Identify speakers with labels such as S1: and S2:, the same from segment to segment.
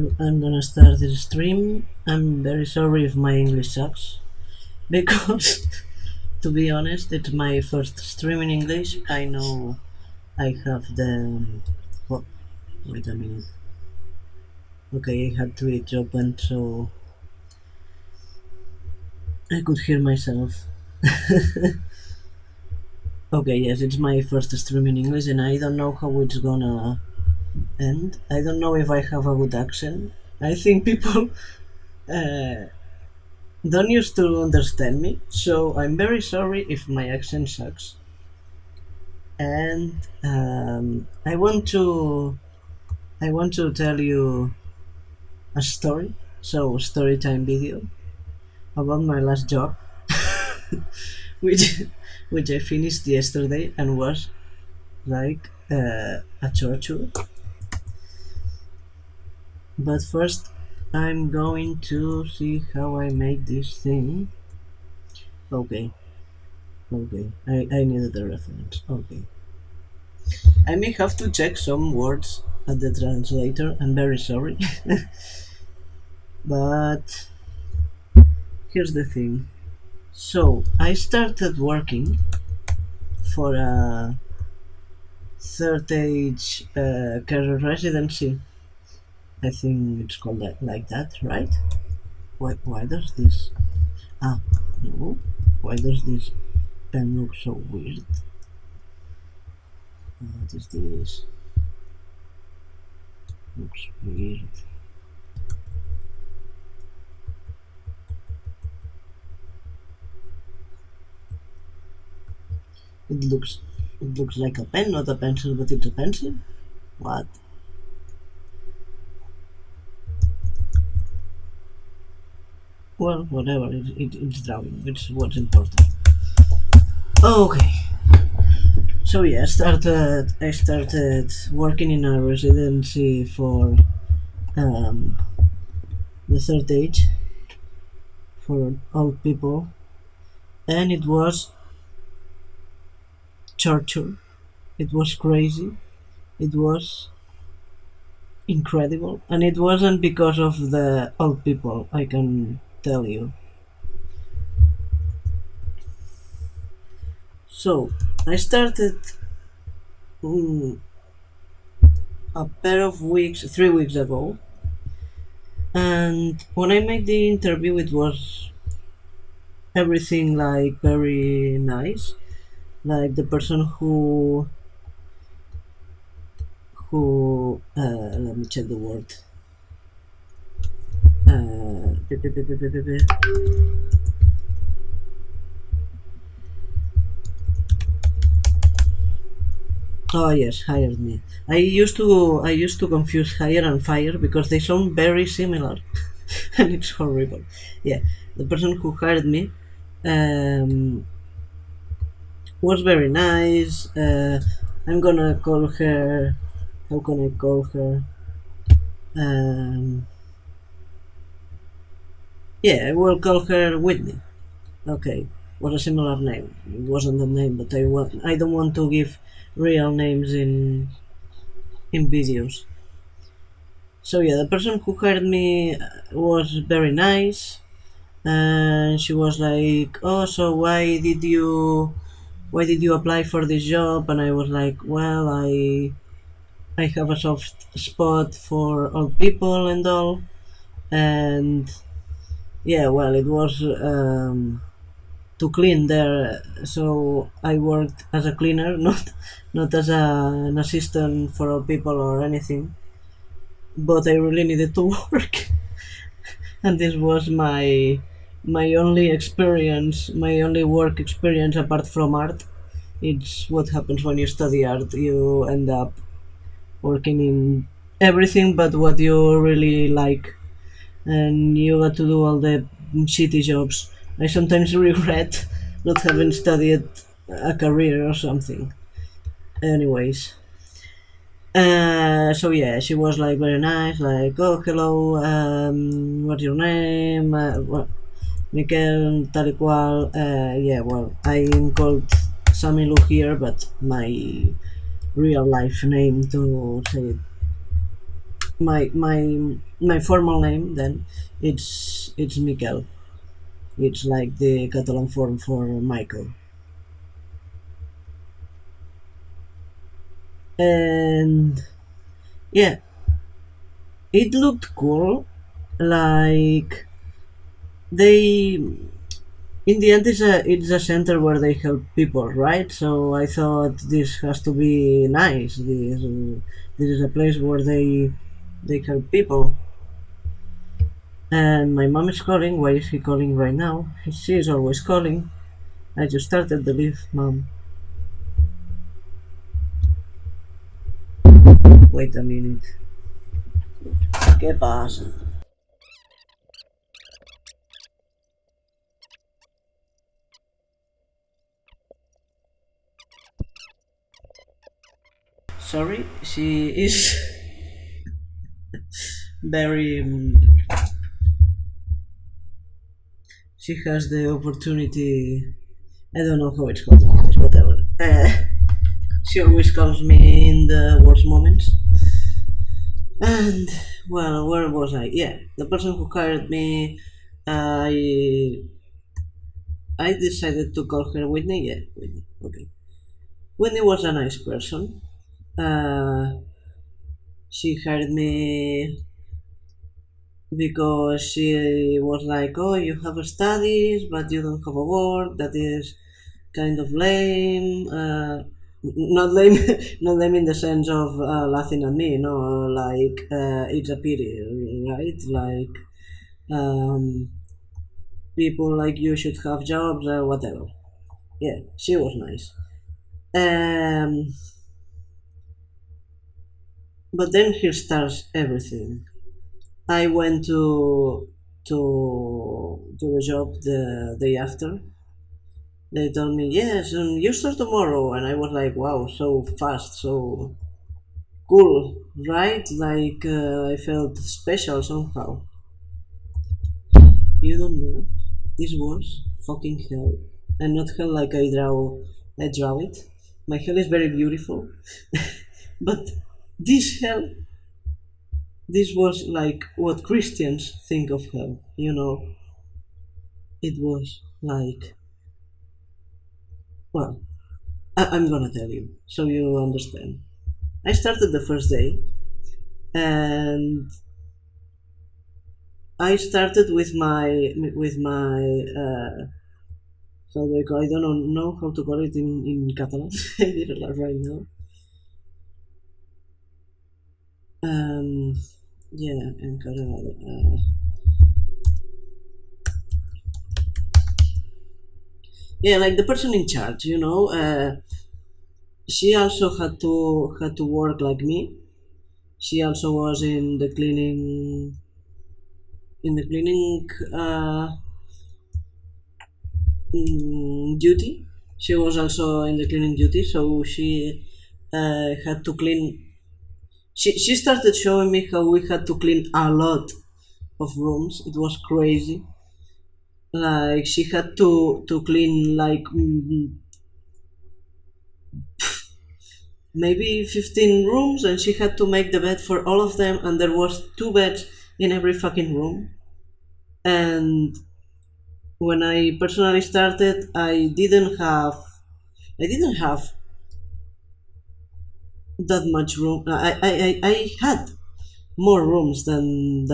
S1: Well, I'm gonna start this stream. I'm very sorry if my English sucks, because to be honest, it's my first stream in English. I know I have the. Oh, wait a minute. Okay, I had Twitch open so I could hear myself. Okay, yes, it's my first stream in English and I don't know how it's gonna end. I don't know if I have a good accent. I think people don't used to understand me, so I'm very sorry if my accent sucks. And I want to tell you a story, so story time video about my last job, which I finished yesterday and was like a torture. But first, I'm going to see how I made this thing. Okay, I needed a reference. Okay. I may have to check some words at the translator, I'm very sorry. But here's the thing. So, I started working for a third age care residency. I think it's called like that, right? Why does this... Ah, no. Why does this pen look so weird? What is this? Looks weird. It looks like a pen, not a pencil, but it's a pencil? What? Well, whatever, it's drawing, it's what's important. Okay. So yeah, I started working in a residency for the third age, for old people, and it was torture. It was crazy. It was incredible, and it wasn't because of the old people, I can tell you. So I started a pair of weeks, 3 weeks ago, and when I made the interview, it was everything like very nice. Like the person who let me check the word. Oh yes, hired me. I used to confuse hire and fire because they sound very similar, and it's horrible. Yeah, the person who hired me was very nice. I'm gonna call her. How can I call her? Yeah, I will call her Whitney. Okay, was a similar name. It wasn't the name, but I don't want to give real names in videos. So yeah, the person who hired me was very nice, and she was like, "Oh, so why did you apply for this job?" And I was like, "Well, I have a soft spot for old people and all, and yeah, well, it was to clean there, so I worked as a cleaner, not as an assistant for old people or anything, but I really needed to work." And this was my only experience, my only work experience apart from art. It's what happens when you study art. You end up working in everything but what you really like, and you got to do all the shitty jobs. I sometimes regret not having studied a career or something. Anyways, so yeah, she was like very nice, like, "Oh, hello, what's your name?" Well, Mikel, tal y cual. Yeah, well, I'm called Samilu here, but my real life name, to say it my formal name then it's Miquel. It's like the Catalan form for Michael. And yeah, it looked cool. Like they, in the end, it's a center where they help people, right? So I thought this has to be nice. This is a place where they help people. And my mom is calling. Why is he calling right now? She is always calling. I just started the live, mom. Wait a minute. ¿Qué pasa? Sorry, she is very. She has the opportunity. I don't know how it's called. Whatever. She always calls me in the worst moments. And well, where was I? Yeah, the person who hired me, I I decided to call her Whitney. Yeah, Whitney. Okay. Whitney was a nice person. Uh, she hired me because she was like, "Oh, you have studies, but you don't have a work. That is kind of lame." Not lame, not lame in the sense of laughing at me. No, like it's a pity, right? Like people like you should have jobs, whatever. Yeah, she was nice. Um, but then here starts everything. I went to the job the day after. They told me yes, and you start tomorrow, and I was like, wow, so fast, so cool, right? Like I felt special somehow. You don't know. This was fucking hell, and not hell like I draw it. My hell is very beautiful, but this hell, this was like what Christians think of hell. It was like, well, I'm gonna tell you so you understand. I started the first day, and I started with my how do I call? I don't know how to call it in Catalan. I did it right now. Um, yeah, encargado. Yeah, like the person in charge. She also had to work like me. She also was in the cleaning duty. She was also in the cleaning duty, so she had to clean. She started showing me how we had to clean a lot of rooms. It was crazy. Like she had to clean like maybe 15 rooms, and she had to make the bed for all of them, and there was two beds in every fucking room. And when I personally started, I didn't have that much room. I had more rooms than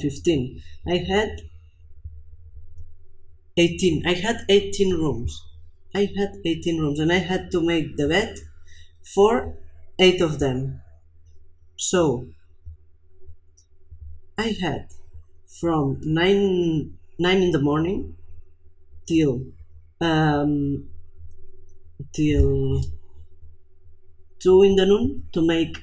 S1: 15. I had 18. I had 18 rooms. I had 18 rooms, and I had to make the bed for 8 of them. So I had from 9 in the morning till um, till 2 in the noon to make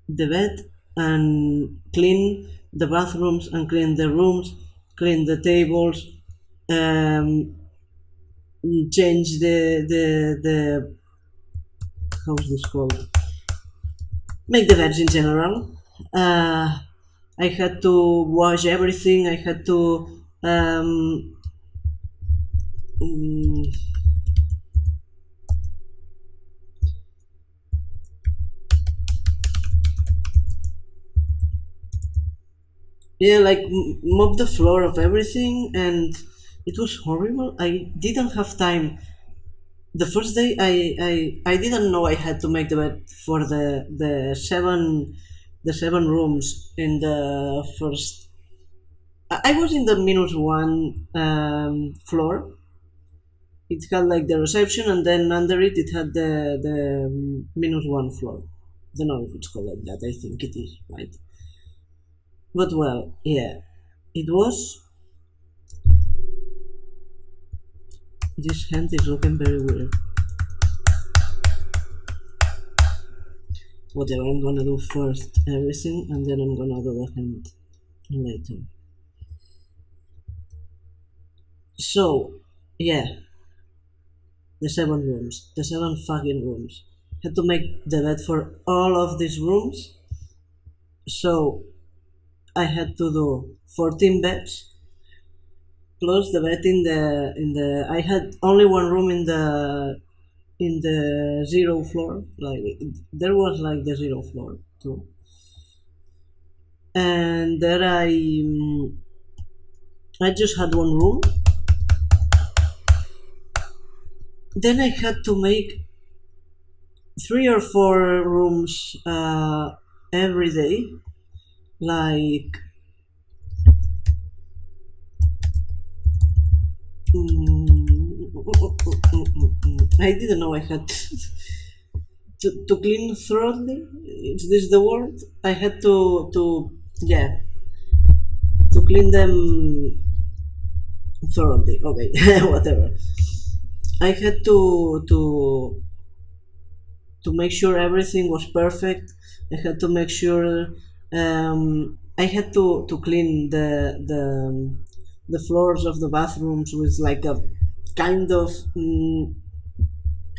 S1: the bed and clean the bathrooms and clean the rooms, clean the tables, um, change the how's this called? Make the beds in general. I had to wash everything. I had to mm, yeah, like mop the floor of everything, and it was horrible. I didn't have time. The first day, I didn't know I had to make the bed for the seven rooms in the first. I was in the -1 floor. It had like the reception, and then under it, it had the -1 floor. I don't know if it's called like that. I think it is, right? But well, yeah, it was. This hand is looking very weird. Whatever, I'm gonna do first everything, and then I'm gonna do the hand later. So, yeah, the 7 rooms, the 7 fucking rooms. Had to make the bed for all of these rooms, so I had to do 14 beds plus the bed in the. I had only one room in the 0 floor. Like there was like the 0 floor too, and there I just had one room. Then I had to make 3 or 4 rooms every day, like I didn't know I had to clean thoroughly. Is this the word? I had to yeah, to clean them thoroughly. Okay, whatever. I had to make sure everything was perfect. I had to make sure I had to clean the floors of the bathrooms with like a kind of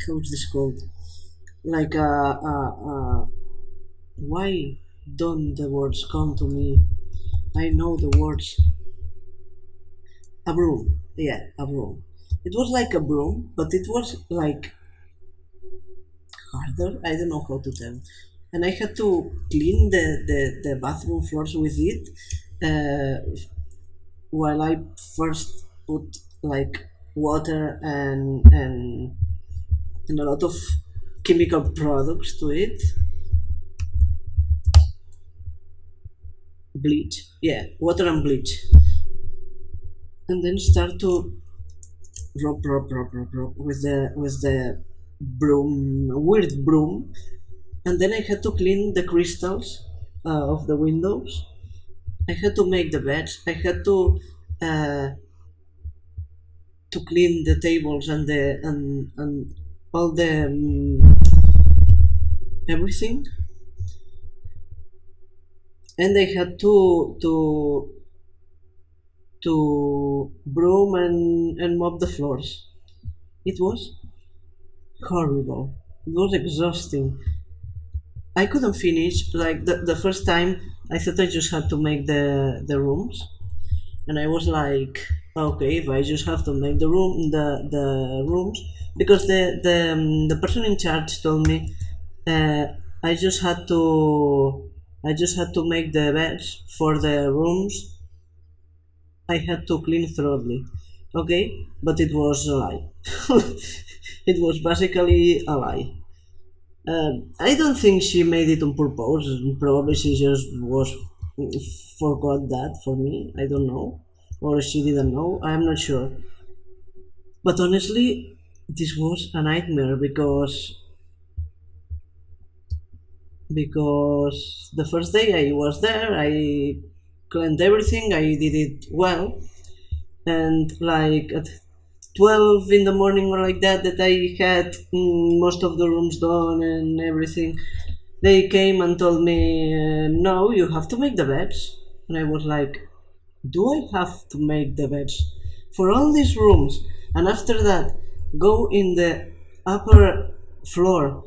S1: how's this called? Like why don't the words come to me? I know the words. A broom. Yeah, a broom. It was like a broom, but it was like harder. I don't know how to tell. And I had to clean the bathroom floors with it while I first put like water and a lot of chemical products to it. Bleach. Yeah, water and bleach. And then start to rub with the broom, weird broom, and then I had to clean the crystals of the windows. I had to make the beds. I had uh, to clean the tables and all the everything, and I had to broom and mop the floors. It was horrible. It was exhausting. I couldn't finish. Like the first time, I thought I just had to make the rooms, and I was like, okay, if I just have to make the rooms, because the person in charge told me, uh, I just had to make the beds for the rooms. I had to clean thoroughly. Okay, but it was a lie. It was basically a lie. I don't think she made it on purpose. Probably she just forgot that for me. I don't know, or she didn't know. I'm not sure. But honestly, this was a nightmare because the first day I was there, I cleaned everything. I did it well, and like at 12 in the morning or like that I had most of the rooms done and everything, they came and told me, no, you have to make the beds. And I was like, do I have to make the beds for all these rooms, and after that go in the upper floor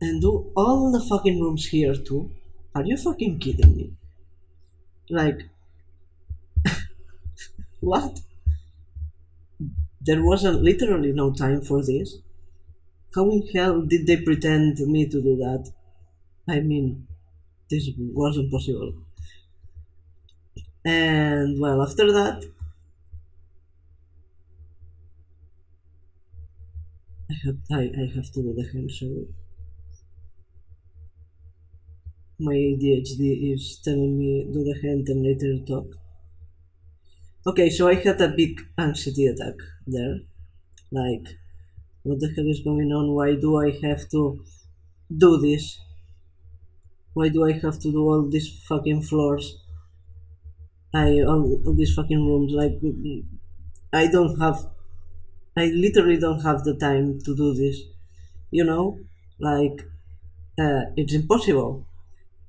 S1: and do all the fucking rooms here too? Are you fucking kidding me? Like, what? There wasn't literally no time for this. How in hell did they pretend me to do that? I mean, this wasn't possible. And well, after that, I have to do the hand. So my ADHD is telling me do the hand and later talk. Okay, so I had a big anxiety attack there. Like, what the hell is going on? Why do I have to do this? Why do I have to do all these fucking floors? All these fucking rooms. Like, I don't have. I literally don't have the time to do this. You know, like it's impossible.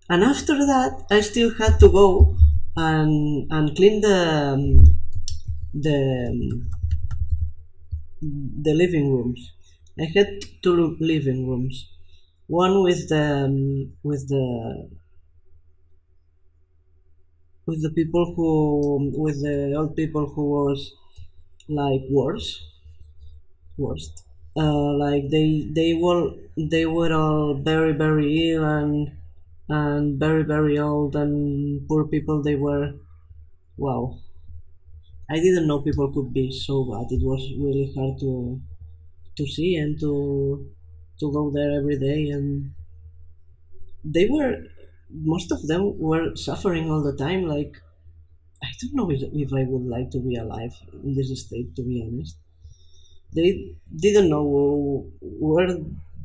S1: And after that, I still had to go and clean the the living rooms. I had two living rooms. One with the people who with the old people who was like worst. Like they were all very ill and very old and poor people they were. Wow, I didn't know people could be so bad. It was really hard to see and to go there every day, and they were most of them were suffering all the time. Like, I don't know if I would like to be alive in this state, to be honest. They didn't know where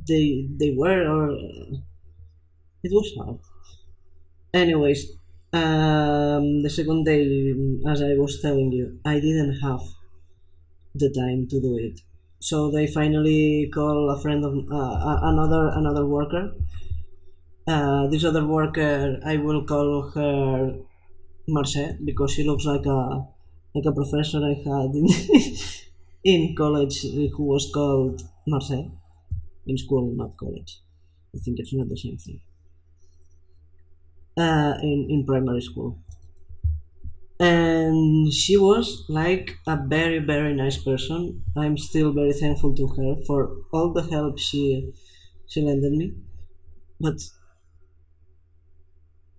S1: they were, or it was hard. Anyways, the second day, as I was telling you, I didn't have the time to do it. So they finally call a friend of another worker. This other worker, I will call her Marce because she looks like a professor I had in in college who was called Marce in school, not college. I think it's not the same thing. In primary school, and she was like a very nice person. I'm still very thankful to her for all the help she lended me. But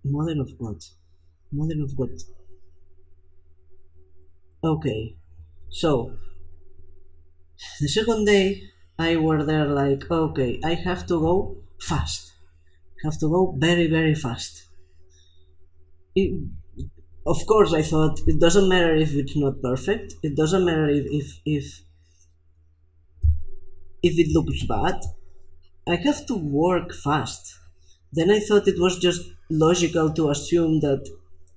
S1: mother of God, mother of God. Okay, so the second day I were there like, okay, I have to go fast. Have to go very fast. It, of course, I thought it doesn't matter if it's not perfect. It doesn't matter if it looks bad. I have to work fast. Then I thought it was just logical to assume that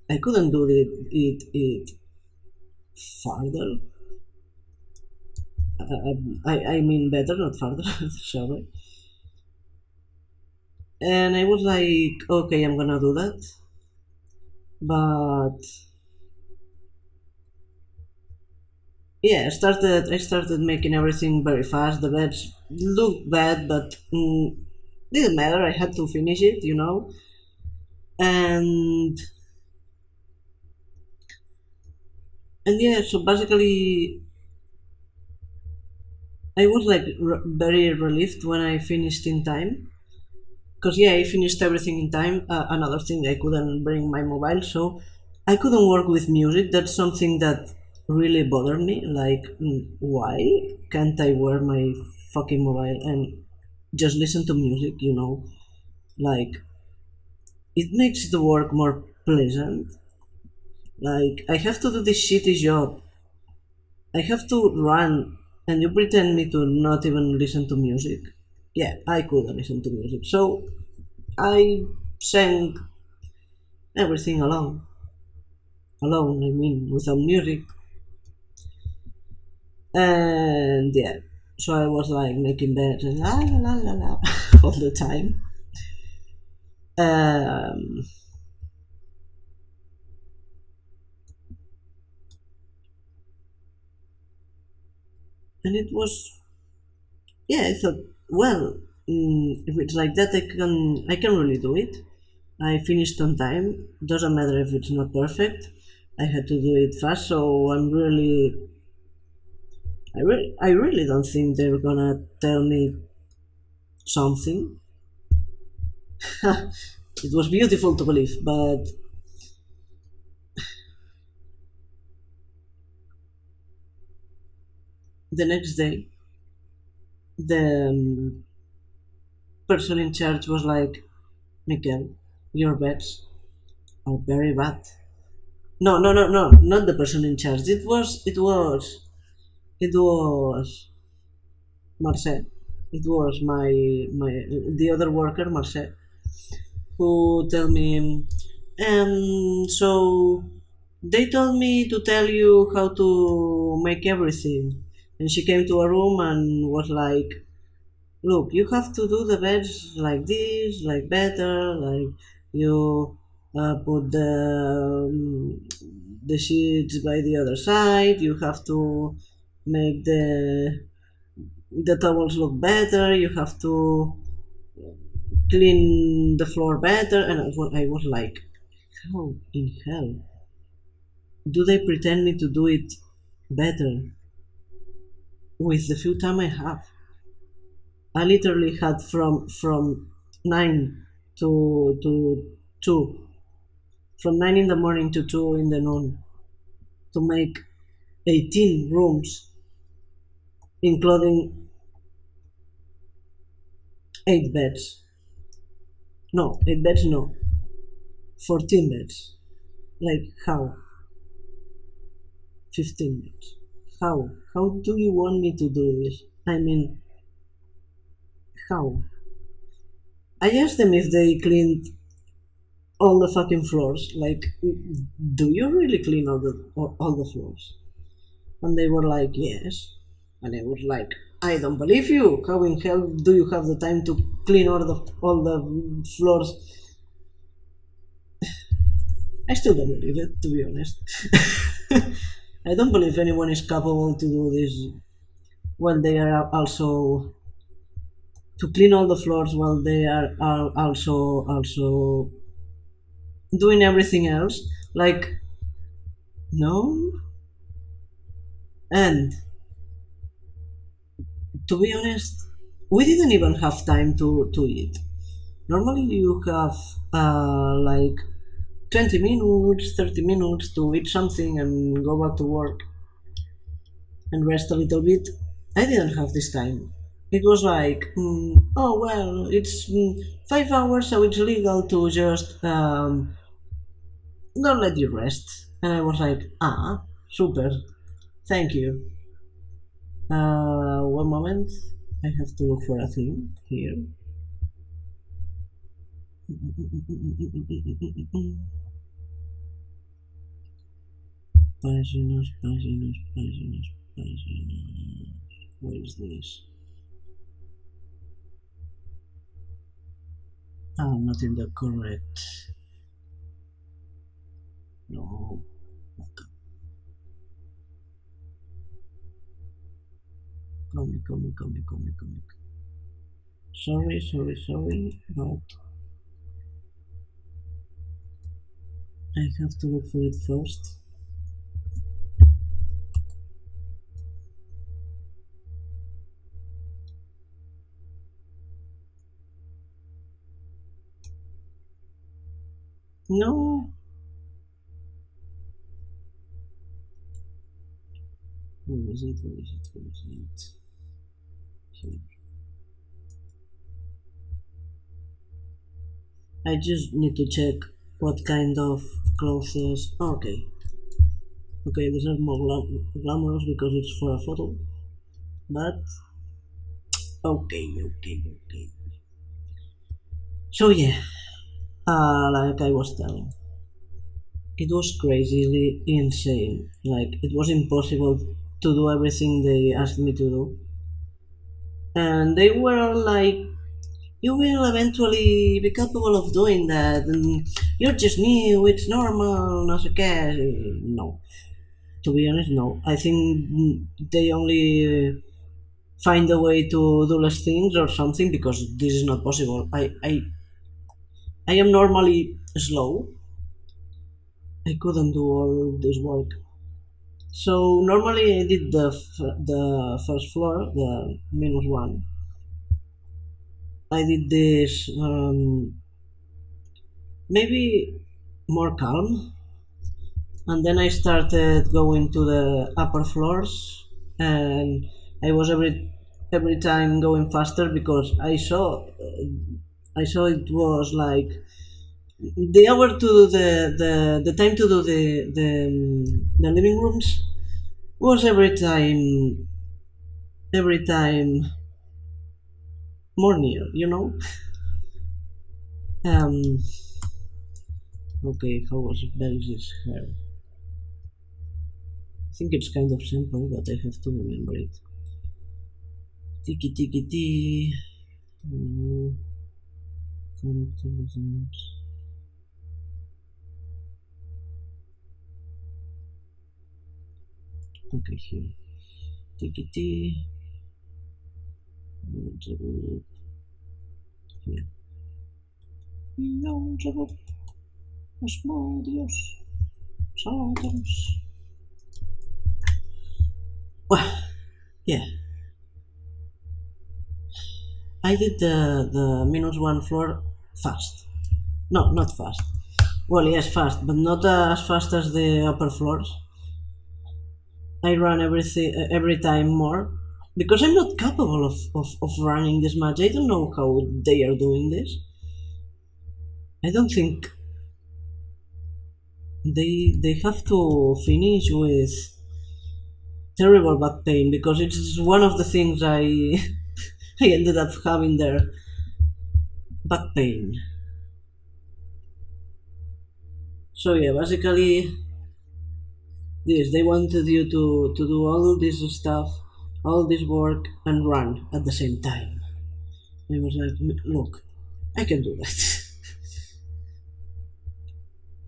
S1: I couldn't do it farther. I mean better, not farther. Sorry. And I was like, okay, I'm gonna do that. But yeah, I started making everything very fast. The beds looked bad, but didn't matter. I had to finish it. And yeah, so basically, I was like very relieved when I finished in time. Cause yeah, I finished everything in time. Another thing, I couldn't bring my mobile, so I couldn't work with music. That's something that really bothered me. Like, why can't I wear my fucking mobile and just listen to music? Like, it makes the work more pleasant. Like, I have to do this shitty job. I have to run, and you pretend me to not even listen to music. Yeah, I couldn't listen to music, so I sang everything alone. I mean, without music, and yeah. So I was like making bed and la all the time. Um, and it was, yeah. I thought, well, if it's like that, I can really do it. I finished on time. Doesn't matter if it's not perfect. I had to do it fast, so I really don't think they're gonna tell me something. It was beautiful to believe, but The next day, the person in charge was like, Mikel, your bets are very bad. No, no, no, no, not the person in charge. It was Marcel. It was my the other worker, Marcel, who tell me, so they told me to tell you how to make everything. And she came to a room and was like, look, you have to do the beds like this, like better, like you put the sheets by the other side. You have to make the towels look better. You have to clean the floor better. And I was like, how in hell do they pretend me to do it better with the few time I have? I literally had from 9 to 2, from 9 in the morning to 2 in the noon, to make 18 rooms, including 8 beds. No, 8 beds, no, 14 beds. Like, how? 15 beds. How? How do you want me to do this? I mean, how? I asked them if they cleaned all the fucking floors. Like, do you really clean all the floors? And they were like, yes. And I was like, I don't believe you. How in hell do you have the time to clean all the floors? I still don't believe it, to be honest. I don't believe anyone is capable to do this when they are also to clean all the floors while they are also doing everything else. Like, no. And to be honest, we didn't even have time to eat. Normally you have like 20 minutes, 30 minutes to eat something and go back to work and rest a little bit. I didn't have this time. It was like, oh well, it's 5 hours, so it's legal to just don't let you rest. And I was like, super, thank you. One moment, I have to look for a thing here. Páginas, páginas, páginas, páginas. Where is this? I'm not in the correct. No. Comic. Sorry, but I have to look for it first. No. Where is it? Here. I just need to check what kind of clothes. Okay, this is more glamorous because it's for a photo. But okay. So yeah, like I was telling, it was crazily insane. Like, it was impossible to do everything they asked me to do, and they were like, you will eventually be capable of doing that, and you're just new, it's normal, no sé qué. No, to be honest, no. I think they only find a way to do less things or something, because this is not possible. I am normally slow. I couldn't do all this work. So normally I did the first floor, the -1. I did this maybe more calm, and then I started going to the upper floors, and I was every time going faster because I saw it was like the hour to do the time to do the living rooms was every time more near, you know. Um, okay, how was Belgis's hair? I think it's kind of simple, but I have to remember it. Tiki tiki tee. Okay, here. Tiki tee. Here. Small Dios. Salters. Well, yeah. I did the -1 floor fast. No, not fast. Well, yes, fast, but not as fast as the upper floors. I run every time more because I'm not capable of running this much. I don't know how they are doing this. I don't think they have to finish with terrible back pain because it's one of the things I I ended up having there. Back pain. So yeah, basically this they wanted you to do all this stuff, all this work and run at the same time. I was like, look, I can do that.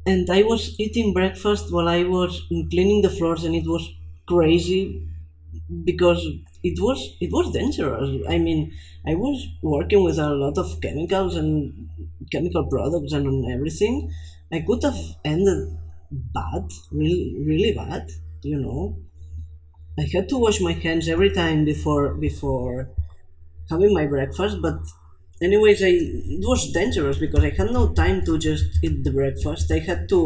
S1: And I was eating breakfast while I was cleaning the floors, and it was crazy because it was dangerous. I mean, I was working with a lot of chemicals and chemical products and everything. I could have ended bad, really, really bad. You know, I had to wash my hands every time before having my breakfast, but anyways, it was dangerous because I had no time to just eat the breakfast. I had to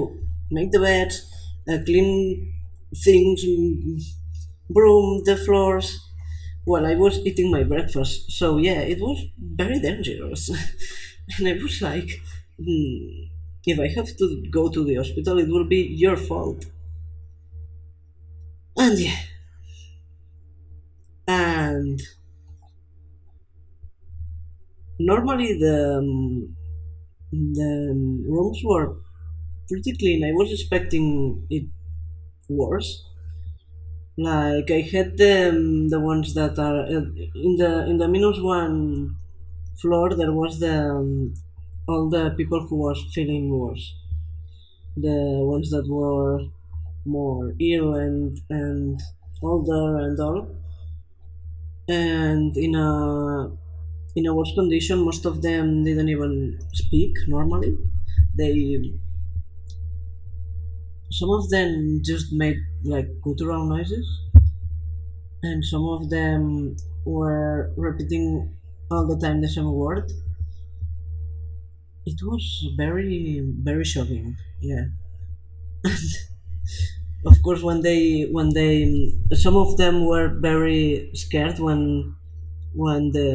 S1: make the beds, clean things, broom the floors while I was eating my breakfast. So yeah, it was very dangerous, and I was like, if I have to go to the hospital, it will be your fault. And yeah, and normally the rooms were pretty clean. I was expecting it worse. Like I had the ones that are in the -1 floor. There was the all the people who was feeling worse. The ones that were more ill and older and all. And in a worse condition, most of them didn't even speak normally. They Some of them just made like guttural noises, and some of them were repeating all the time the same word. It was very very shocking. Yeah. Of course, when they some of them were very scared when the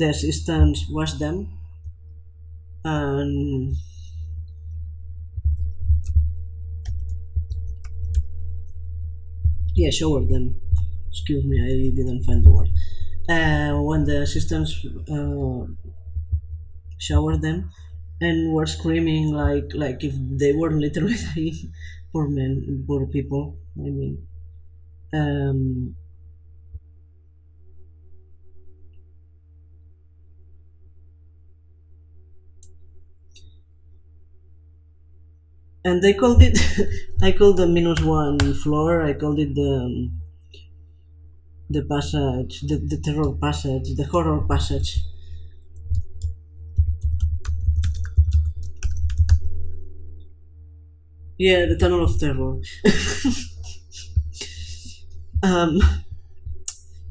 S1: assistants washed them, and yeah, showered them. Excuse me, I didn't find the word. When the assistants showered them and were screaming like if they were literally dying. Poor men, poor people. I mean, um, and they called it. I called the -1 floor. I called it the passage, the terror passage, the horror passage. Yeah, the tunnel of terror. um,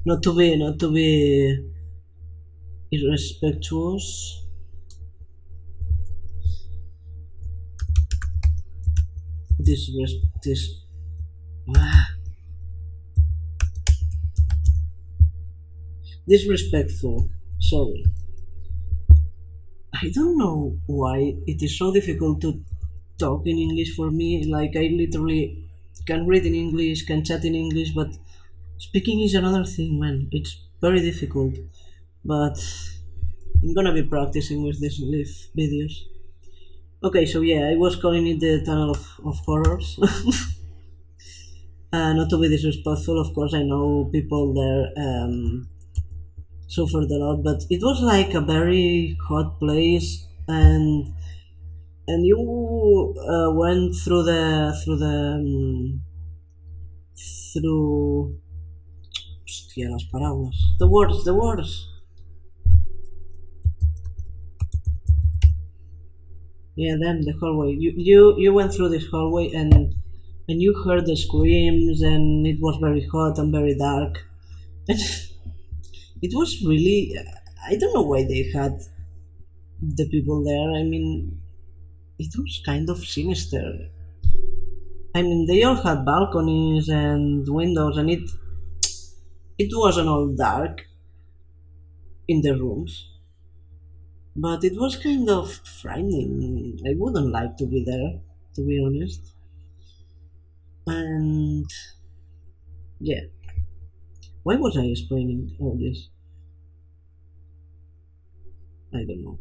S1: not to be irrespectuous. This ah, disrespectful. Sorry. I don't know why it is so difficult to talk in English for me. Like, I literally can read in English, can chat in English, but speaking is another thing, man. It's very difficult. But I'm gonna be practicing with these live videos. Okay, so yeah, I was calling it the tunnel of horrors. Not to be disrespectful, of course, I know people there suffered a lot, but it was like a very hot place, and you went through hostia, las palabras, the words. Yeah, then the hallway. You went through this hallway, and you heard the screams, and it was very hot and very dark. And it was really, I don't know why they had the people there. I mean, it was kind of sinister. I mean, they all had balconies and windows, and it wasn't all dark in the rooms, but it was kind of frightening. I wouldn't like to be there, to be honest. And yeah, why was I explaining all this? I don't know.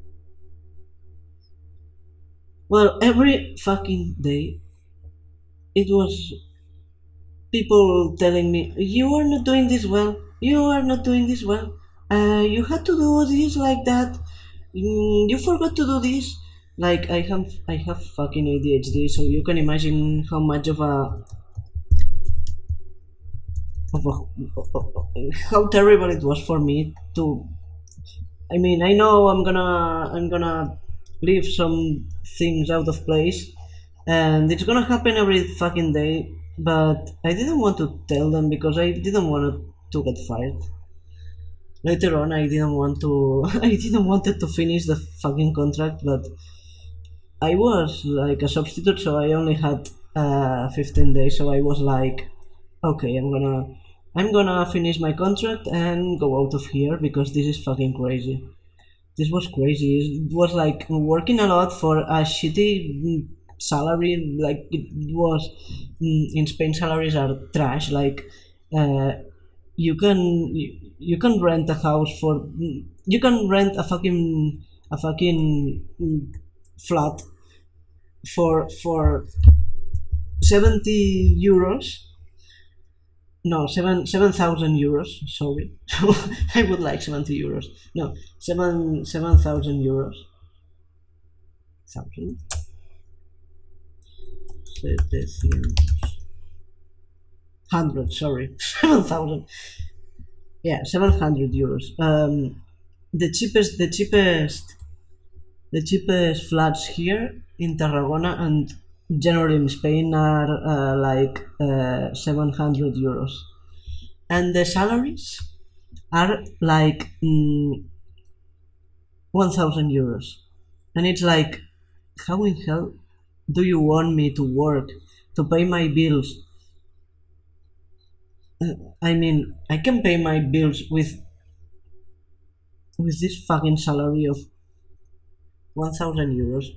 S1: Well, every fucking day it was people telling me, "You are not doing this well. You are not doing this well. You had to do this like that. You forgot to do this." Like, I have fucking ADHD, so you can imagine how much of a how terrible it was for me to. I mean, I know I'm gonna leave some things out of place, and it's gonna happen every fucking day. But I didn't want to tell them because I didn't want to get fired. Later on, I didn't want to. I didn't wanted to finish the fucking contract, but I was like a substitute, so I only had 15 days. So I was like, okay, I'm gonna finish my contract and go out of here because this is fucking crazy. This was crazy. It was like working a lot for a shitty salary. Like, it was in Spain, salaries are trash. Like, uh, you can rent a house for you can rent a fucking flat for 70 euros. No, 7,000 euros. Sorry, I would like 70 euros. No, 7,000 euros. Thousand. 700. Sorry, 7,000. Yeah, 700 euros. The cheapest flats here in Tarragona and generally in Spain are like 700 euros, and the salaries are like 1,000 euros, and it's like, how in hell do you want me to work to pay my bills? I mean, I can pay my bills with this fucking salary of 1,000 euros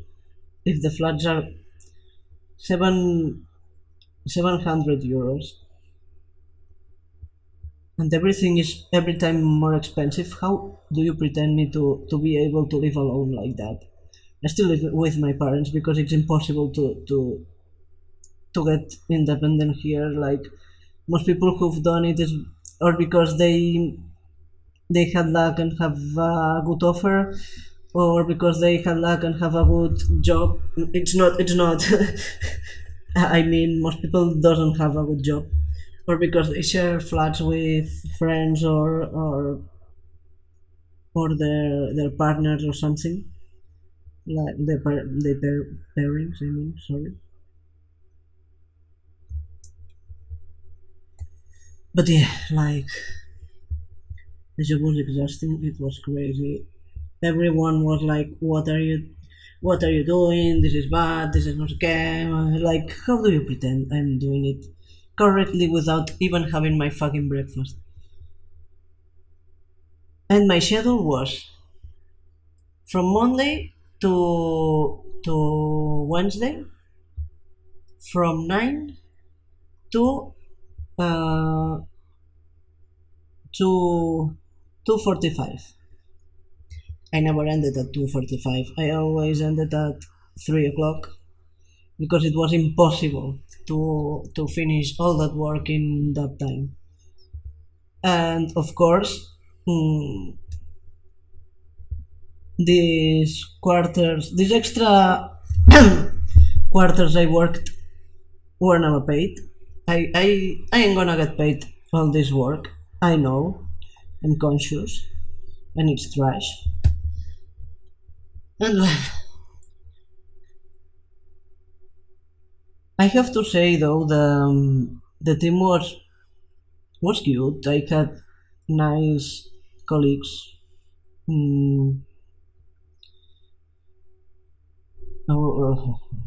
S1: if the flats are seven 700 euros and everything is every time more expensive. How do you pretend me to be able to live alone like that? I still live with my parents because it's impossible to get independent here. Like, most people who've done it is or because they had luck and have a good offer, or because they had luck and have a good job. It's not I mean, most people doesn't have a good job, or because they share flats with friends or their partners or something, like their parents, I mean, sorry. But yeah, like, the job was exhausting. It was crazy. Everyone was like, what are you doing? This is bad. This is not okay. Like, how do you pretend I'm doing it correctly without even having my fucking breakfast? And my schedule was from Monday to Wednesday, from 9 to uh, to 2:45. I never ended at 2:45. I always ended at 3 o'clock because it was impossible to finish all that work in that time. And of course, these extra quarters I worked were never paid. I ain't gonna get paid all this work. I know, I'm conscious, and it's trash. And well, I have to say though the team was good. I had nice colleagues. Mm,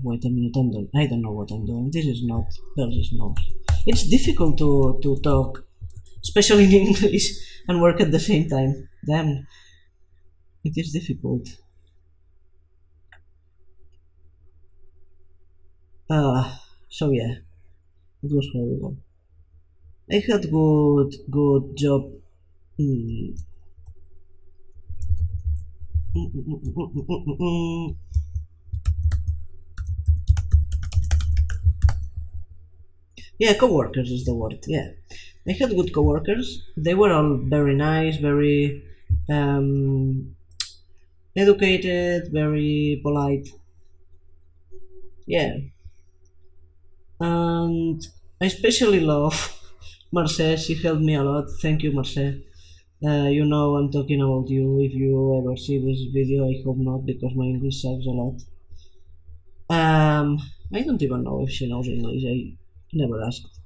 S1: wait a minute, I don't know what I'm doing. This is not Belgian nose. It's difficult to talk, especially in English, and work at the same time. Damn, it is difficult. So yeah, it was horrible. I had good job. Mm, mm, mm, mm, mm, mm, mm, mm. Yeah, coworkers is the word. Yeah, I had good coworkers. They were all very nice, very um, educated, very polite. Yeah, and I especially love Marcel. She helped me a lot. Thank you, Marcel. You know I'm talking about you. If you ever see this video, I hope not because my English sucks a lot. I don't even know if she knows English. I never asked.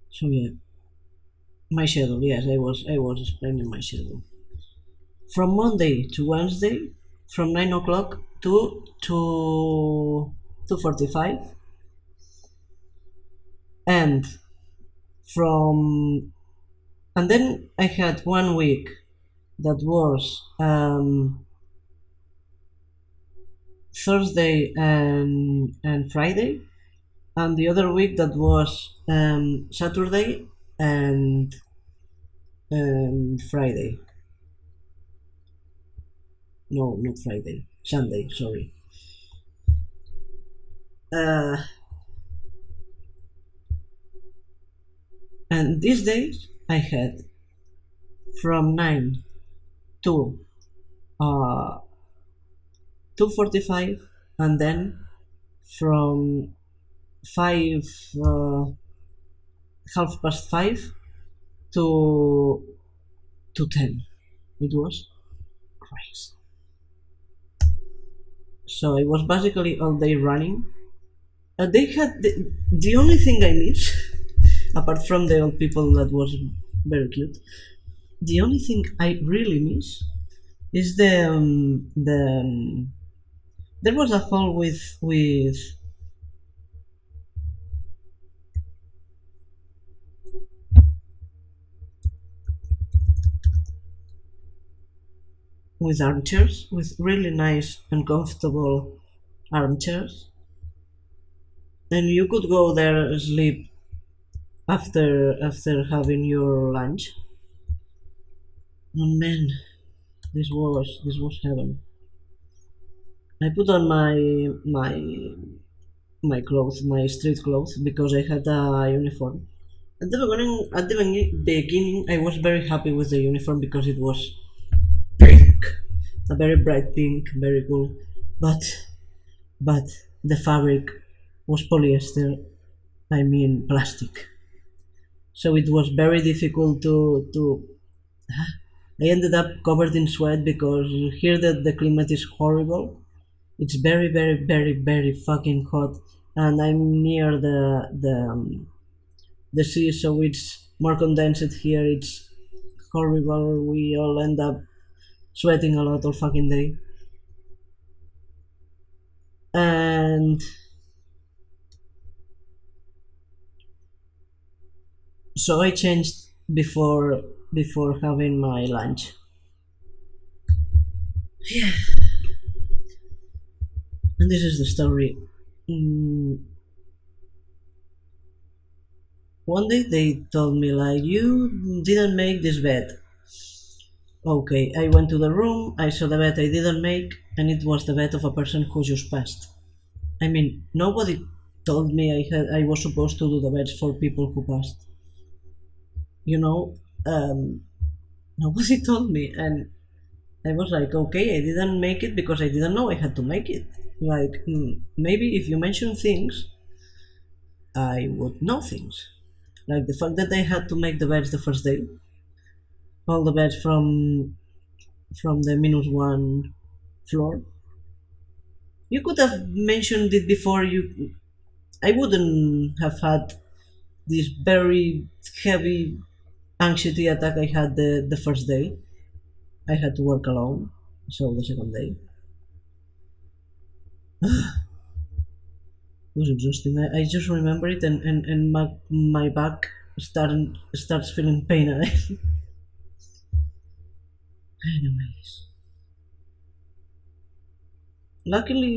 S1: So yeah, my schedule. Yes, I was explaining my schedule. From Monday to Wednesday, from 9 o'clock to 2:45, and from and then I had one week that was Thursday and Friday, and the other week that was Saturday and Friday. No, not Friday. Sunday. Sorry. Uh, and these days I had from 9 to 2:45, and then from 5 half past 5 to 10. It was crazy. So it was basically all day running. They had the only thing I miss, apart from the old people that was very cute. The only thing I really miss is there was a hall with armchairs, with really nice and comfortable armchairs, and you could go there and sleep after having your lunch. And man, this was heaven. I put on my clothes, my street clothes, because I had a uniform. At the beginning, I was very happy with the uniform because it was pink, a very bright pink, very cool. But but the fabric was polyester. I mean plastic. So it was very difficult to. I ended up covered in sweat because here the climate is horrible. It's very very very very fucking hot, and I'm near the sea, so it's more condensed here. It's horrible. We all end up sweating a lot all fucking day. And so I changed before having my lunch. Yeah. And this is the story. One day they told me like, you didn't make this bed. Okay, I went to the room, I saw the bed I didn't make, and it was the bed of a person who just passed. I mean, nobody told me I was supposed to do the beds for people who passed. You know, nobody told me, and I was like, okay, I didn't make it because I didn't know I had to make it. Like, maybe if you mention things, I would know things. Like the fact that I had to make the beds the first day, all the beds from the -1 floor. You could have mentioned it before. I wouldn't have had this very heavy anxiety attack I had the first day. I had to work alone, so the second day. It was exhausting. I just remember it, and my back starts feeling pain again. Anyways, luckily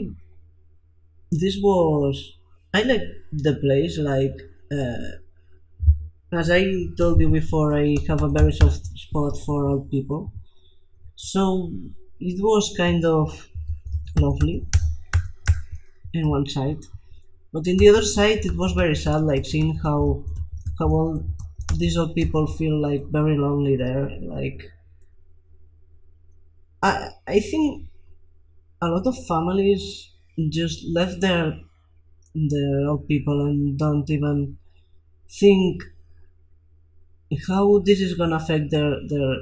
S1: this was, I like the place. Like as I told you before, I have a very soft spot for old people, so it was kind of lovely in one side, but in the other side it was very sad, like seeing how all these old people feel like very lonely there. Like I think a lot of families just left their old people and don't even think how this is gonna affect their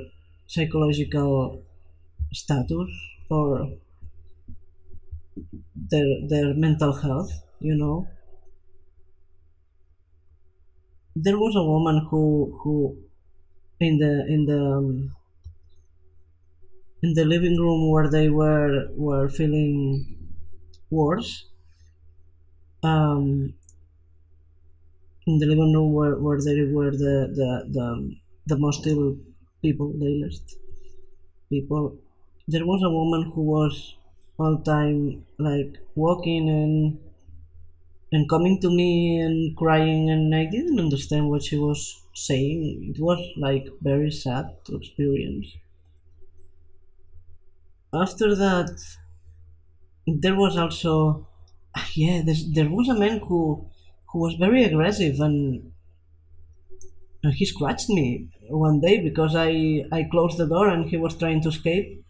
S1: psychological status or their mental health. You know, there was a woman who in the living room where they were feeling worse. In the living room where they were the most ill people, the illest people, there was a woman who was all time like walking and coming to me and crying, and I didn't understand what she was saying. It was like very sad to experience. After that, there was also, yeah, there was a man who was very aggressive, and he scratched me one day because I closed the door and he was trying to escape,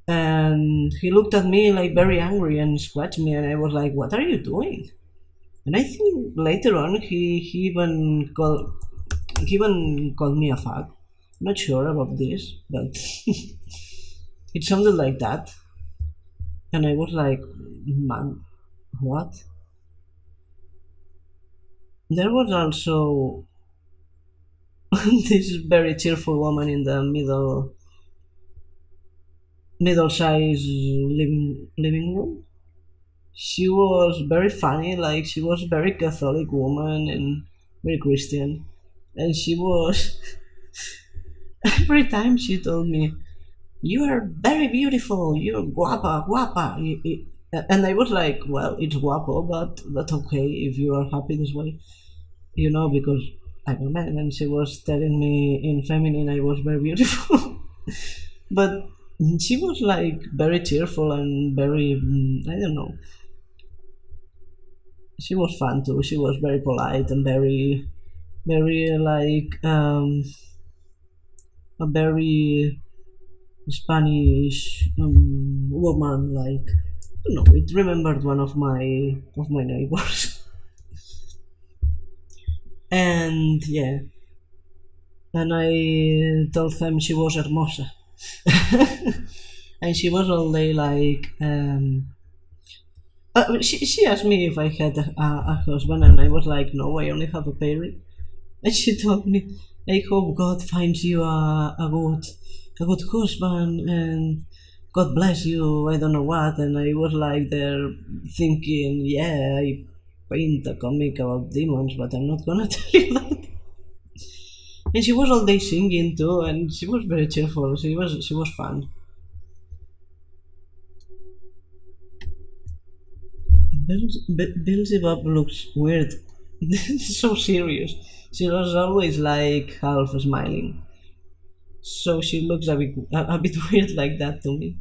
S1: and he looked at me like very angry and scratched me, and I was like, what are you doing? And I think later on he even called me a fag. Not sure about this, but it sounded like that, and I was like, man, what? There was also this very cheerful woman in the middle size living room. She was very funny, like she was very Catholic woman and very Christian, and she was every time she told me, you are very beautiful, you're guapa, guapa. And I was like, well, it's guapo, but that's okay if you are happy this way, you know, because I'm a man. And she was telling me in feminine I was very beautiful. But she was like very cheerful and very, I don't know. She was fun too. She was very polite and very, very like a very Spanish woman. Like, I don't know. It remembered one of my neighbors. And yeah, and I told them she was hermosa. And she was all day like, she asked me if I had a husband, and I was like, no, I only have a parent. And she told me, I hope God finds you a good a good husband and God bless you, I don't know what. And I was like there thinking, yeah, I paint a comic about demons, but I'm not gonna tell you that. And she was all day singing too, and she was very cheerful. She was fun. Beelzebub looks weird. So serious. She was always like half smiling. So she looks a bit weird like that to me.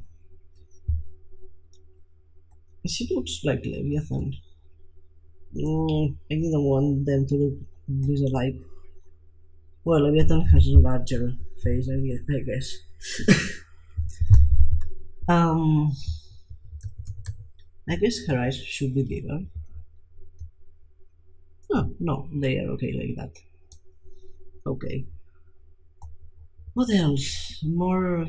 S1: She looks like Leviathan. I didn't want them to look this alike. Well, Leviathan has a larger face, I guess. um, I guess her eyes should be bigger. Oh, no, they are okay like that. Okay. What else? More.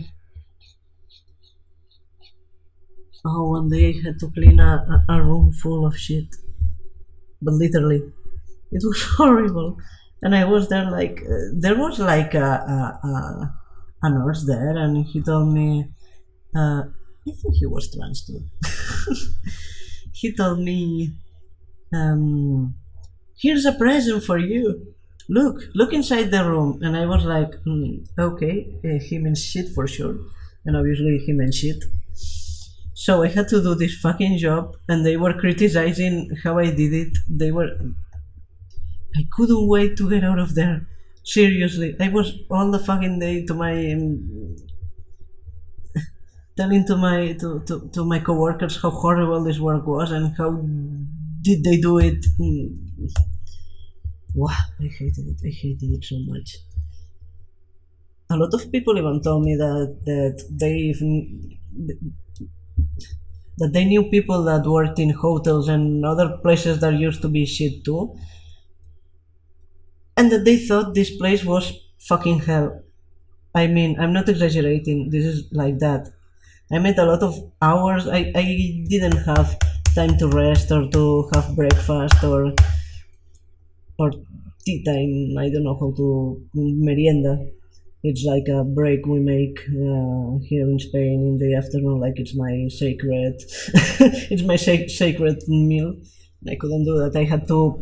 S1: Oh, one day I had to clean a room full of shit. But literally, it was horrible. And I was there like, there was like a nurse there, and he told me, I think he was trans too. He told me, here's a present for you. Look inside the room. And I was like, okay, he means shit for sure. And obviously he meant shit. So I had to do this fucking job, and they were criticizing how I did it. I couldn't wait to get out of there. Seriously, I was all the fucking day to my telling to my coworkers how horrible this work was and how did they do it. Wow, I hated it. I hated it so much. A lot of people even told me that they knew people that worked in hotels and other places that used to be shit too, and that they thought this place was fucking hell. I mean, I'm not exaggerating, this is like that. I made a lot of hours. I didn't have time to rest or to have breakfast or tea time. I don't know how to merienda. It's like a break we make here in Spain in the afternoon. Like it's my sacred, it's my sacred meal. I couldn't do that. I had to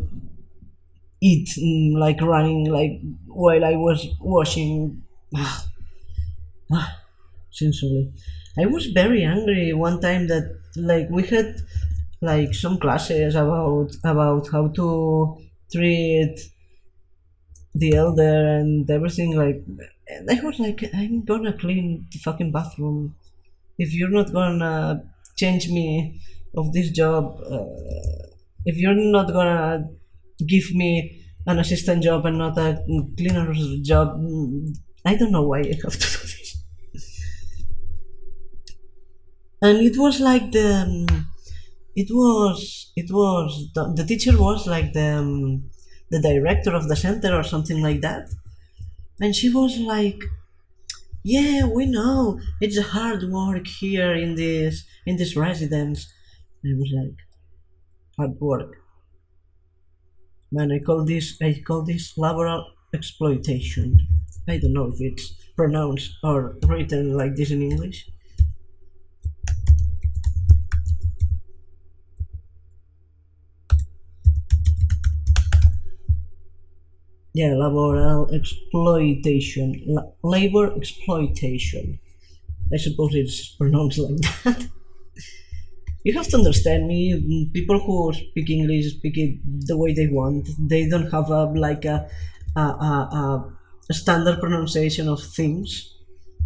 S1: eat like running, like while I was washing. Sincerely, I was very angry one time that like we had like some classes about how to treat the elder and everything, like, and I was like, I'm gonna clean the fucking bathroom if you're not gonna change me of this job, if you're not gonna give me an assistant job and not a cleaner's job. I don't know why I have to do this. And it was like the teacher was like the director of the center or something like that, and she was like, yeah, we know it's hard work here in this residence. I was like, hard work, man. I call this laboral exploitation. I don't know if it's pronounced or written like this in English. Yeah, laboral exploitation, labor exploitation. I suppose it's pronounced like that. You have to understand me. People who speak English speak it the way they want. They don't have a standard pronunciation of things.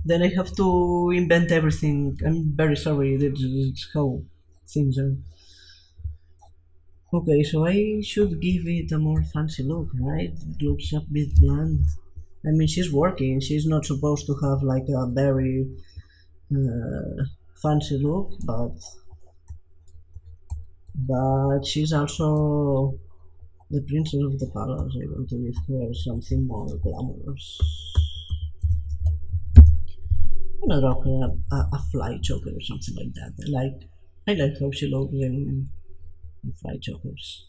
S1: Then I have to invent everything. I'm very sorry. That's how things are. Okay, so I should give it a more fancy look, right? It looks a bit bland. I mean, she's working. She's not supposed to have like a very fancy look, but she's also the princess of the palace. I want to give her something more glamorous. I'm gonna draw her a fly choker or something like that. I like how she looks in fly chokers.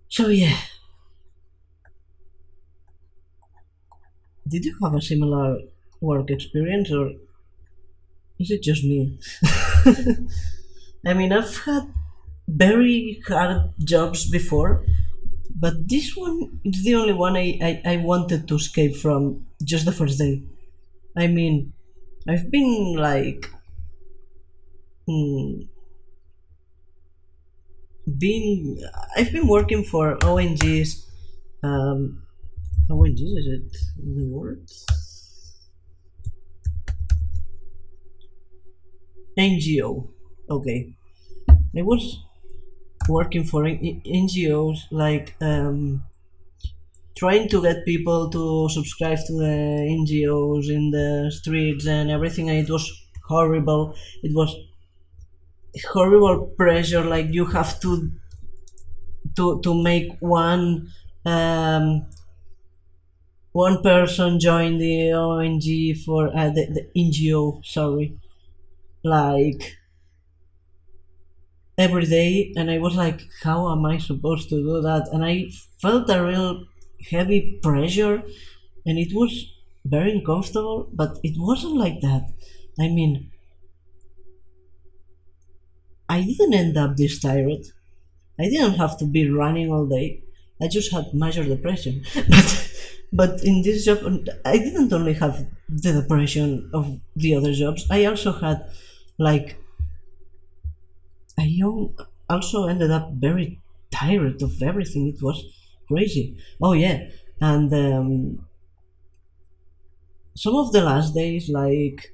S1: So yeah, did you have a similar work experience, or is it just me? I mean, I've had very hard jobs before, but this one is the only one I wanted to escape from just the first day. I mean, I've been like mm, being I've been working for ONGs. Um, ONGs, is it the word? NGO. Okay, I was working for NGOs, like trying to get people to subscribe to the NGOs in the streets and everything. And it was horrible. It was horrible pressure. Like you have to make one person join the ONG for the NGO. Sorry, like every day, and I was like, how am I supposed to do that? And I felt a real heavy pressure, and it was very uncomfortable, but it wasn't like that. I mean, I didn't end up this tired. I didn't have to be running all day. I just had major depression. But in this job, I didn't only have the depression of the other jobs. I also had like also ended up very tired of everything. It was crazy. Oh yeah, and some of the last days, like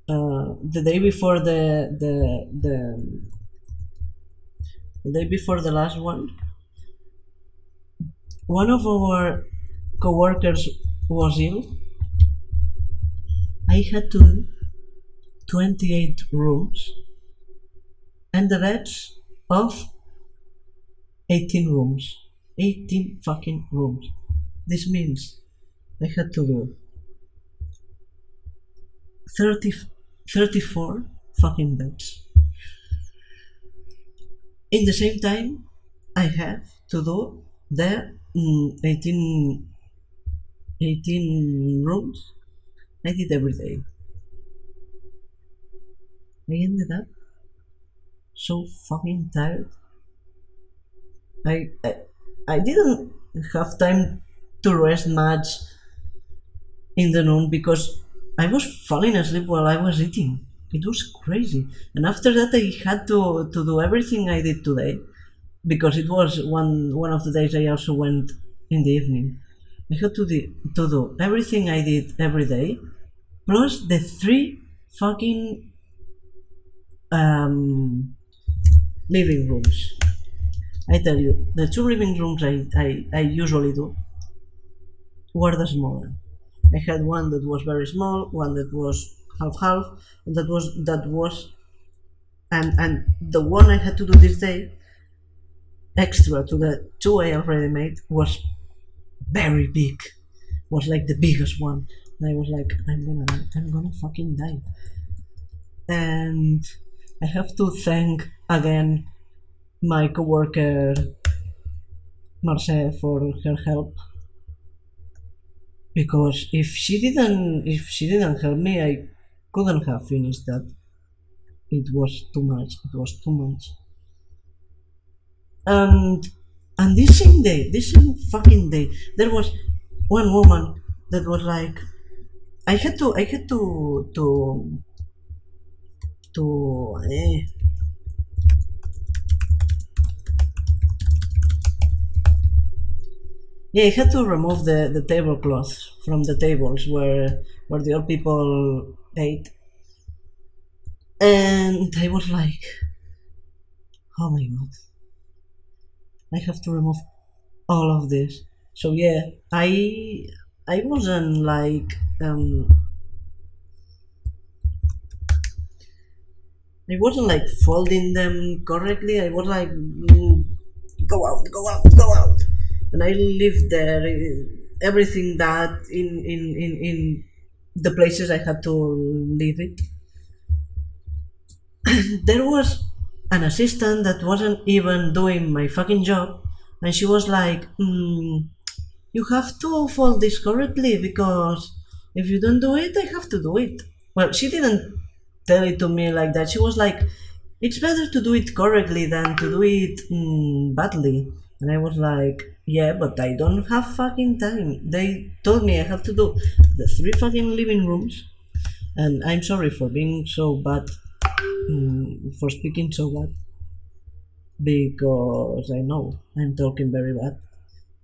S1: the day before the day before the last one of our coworkers was ill. I had to do 28 rooms and the beds of 18 rooms. 18 fucking rooms. This means I had to do 34 fucking beds. In the same time, I have to do the 18 rooms. I did every day. I ended up so fucking tired. I, I I didn't have time to rest much in the noon because I was falling asleep while I was eating. It was crazy. And after that, I had to do everything I did today because it was one of the days I also went in the evening. I had to do everything I did every day plus the three fucking um, living rooms. I tell you, the two living rooms I usually do were the smaller. I had one that was very small, one that was half, and that was and the one I had to do this day, extra to the two I already made, was very big. Was like the biggest one. And I was like, I'm gonna fucking die. And I have to thank again my coworker Marce for her help, because if she didn't help me, I couldn't have finished that. It was too much. It was too much. And this same fucking day, there was one woman that was like, I had to yeah, I had to remove the tablecloths from the tables where the old people ate. And I was like, oh my god, I have to remove all of this. So yeah, I wasn't like I wasn't like folding them correctly. I was like, go out, go out, go out, and I lived there. Everything that in the places I had to leave it. There was an assistant that wasn't even doing my fucking job, and she was like, you have to fold this correctly because If you don't do it, I have to do it. Well, she didn't tell it to me like that. She was like, it's better to do it correctly than to do it badly. And I was like, yeah, but I don't have fucking time. They told me I have to do the three fucking living rooms. And I'm sorry for being so bad, for speaking so bad, because I know I'm talking very bad.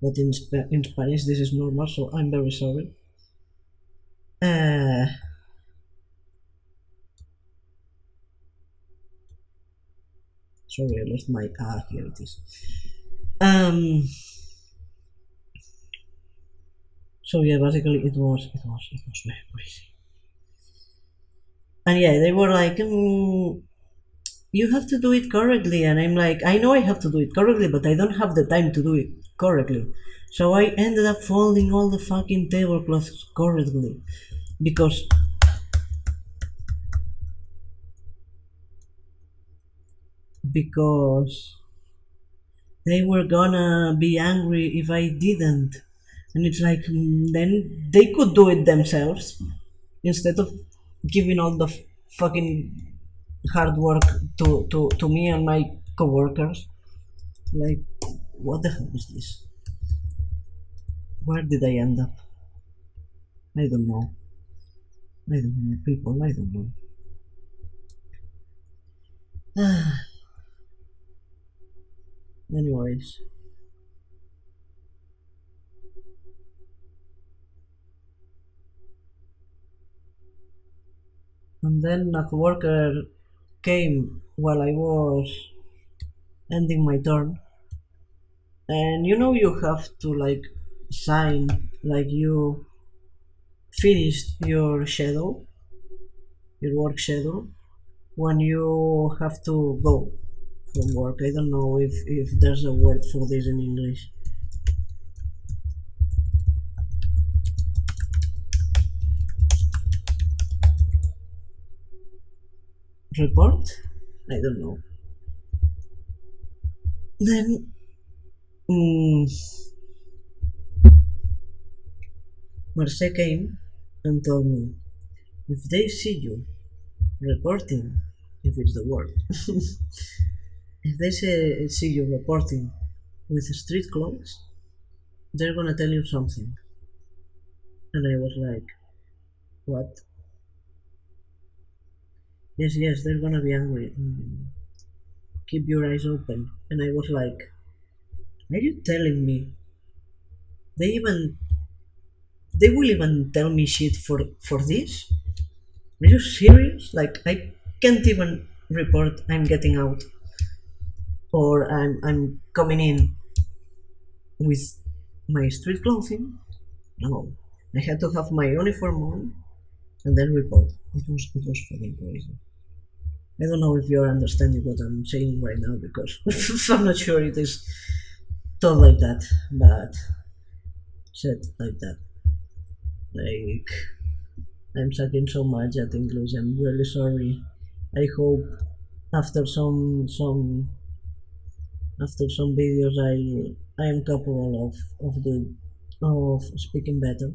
S1: But in Spanish, this is normal, so I'm very sorry. Uh, Sorry, I lost my. Here it is. Um. So yeah, basically it was very crazy. And yeah, they were like, you have to do it correctly, and I'm like, I know I have to do it correctly, but I don't have the time to do it correctly. So I ended up folding all the fucking tablecloths correctly, because because they were gonna be angry if I didn't. And it's like, then they could do it themselves instead of giving all the fucking hard work to me and my coworkers. Like, what the hell is this? Where did I end up? I don't know. I don't know, people, I don't know. Anyways. And then a coworker came while I was ending my turn. And you know you have to like sign like you finished your schedule, your work schedule, when you have to go from work. I don't know if there's a word for this in English. Report? I don't know. Then Marce came and told me, if they see you reporting, if it's the word, if they see you reporting with street clothes, they're gonna tell you something. And I was like, what? Yes, yes, they're gonna be angry. Keep your eyes open. And I was like, are you telling me they even they will even tell me shit for this? Are you serious? Like, I can't even report I'm getting out or I'm coming in with my street clothing. No, I had to have my uniform on and then report. It was fucking crazy. I don't know if you're understanding what I'm saying right now, because I'm not sure it is told like that, but said like that. Like, I'm sucking so much at English. I'm really sorry. I hope after some videos I am capable of speaking better,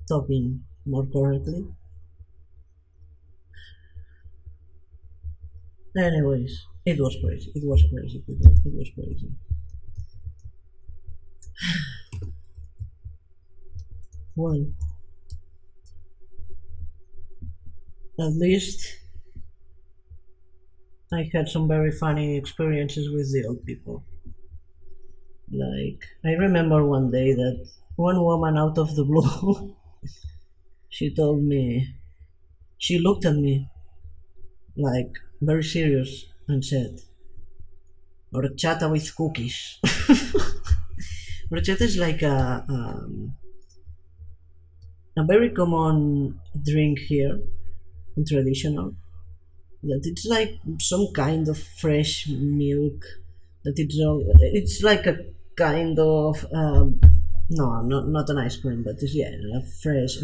S1: talking more correctly. Anyways, it was crazy. It was crazy. It was crazy. Well, at least I had some very funny experiences with the old people. Like, I remember one day that one woman out of the blue, she told me, she looked at me like very serious and said, horchata with cookies. Horchata is like a very common drink here, traditional, that it's like some kind of fresh milk, that it's like a kind of no, not an ice cream, but it's, yeah, a fresh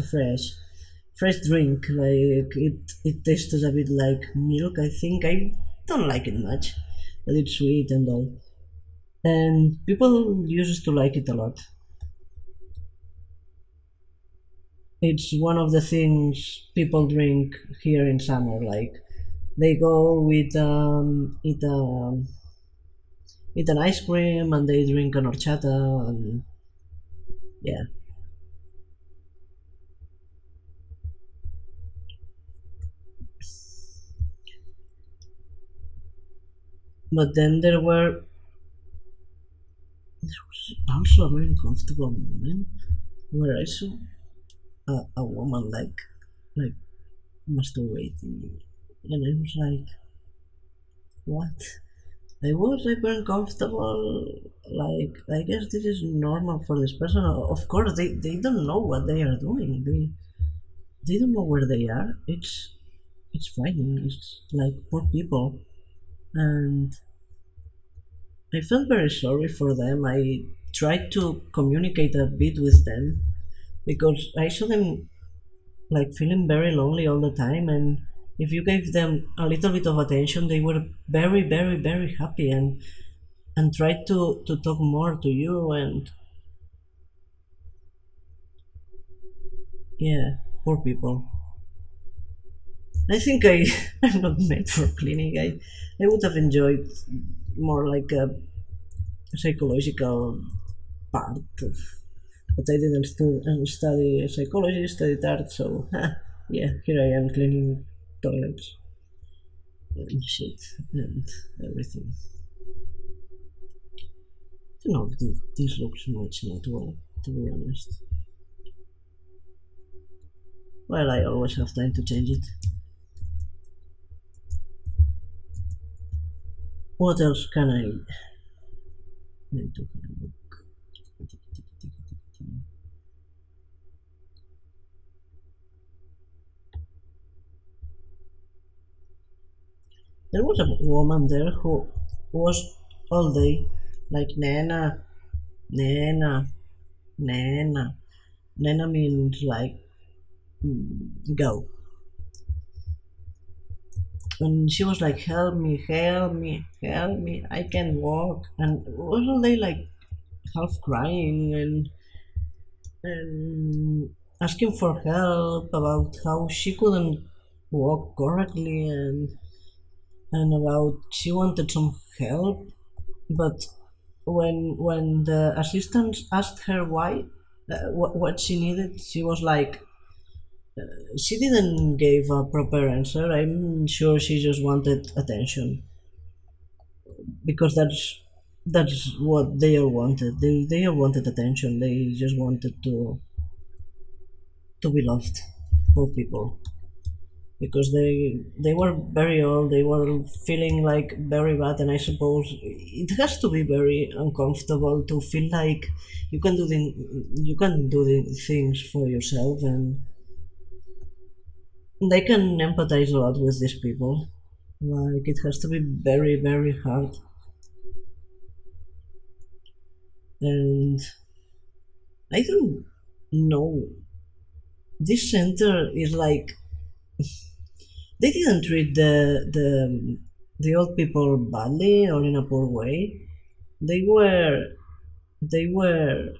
S1: drink. Like, it tastes a bit like milk. I think I don't like it much, but it's sweet and all, and people used to like it a lot. It's one of the things people drink here in summer. Like they go with eat an ice cream and they drink an horchata and yeah. But then there was also a very uncomfortable moment where I saw a woman like masturbating, and I was like, what? I was like very uncomfortable. Like I guess this is normal for this person. Of course, they don't know what they are doing. They don't know where they are. It's frightening. It's like poor people, and I felt very sorry for them. I tried to communicate a bit with them because I saw them like feeling very lonely all the time, and if you gave them a little bit of attention, they were very, very, very happy and tried to talk more to you. And yeah, poor people. I think I'm not made for cleaning. I would have enjoyed more like a psychological part of, but I didn't study psychology, studied art, so yeah, here I am cleaning toilets and shit and everything. I don't know if this looks much natural, to be honest. Well, I always have time to change it. What else can I need to have a look? There was a woman there who was all day like Nana, Nana, Nana. Nana means like go. And she was like, help me, help me, help me, I can't walk. And was all day like half crying and asking for help about how she couldn't walk correctly and about she wanted some help. But when the assistant asked her why, what she needed, she was like, she didn't give a proper answer. I'm sure she just wanted attention because that's what they all wanted. They all wanted attention. They just wanted to be loved. Poor people, because they were very old. They were feeling like very bad, and I suppose it has to be very uncomfortable to feel like you can do the things for yourself and they can empathize a lot with these people. Like it has to be very, very hard. And I don't know. This center is like they didn't treat the old people badly or in a poor way. They were they were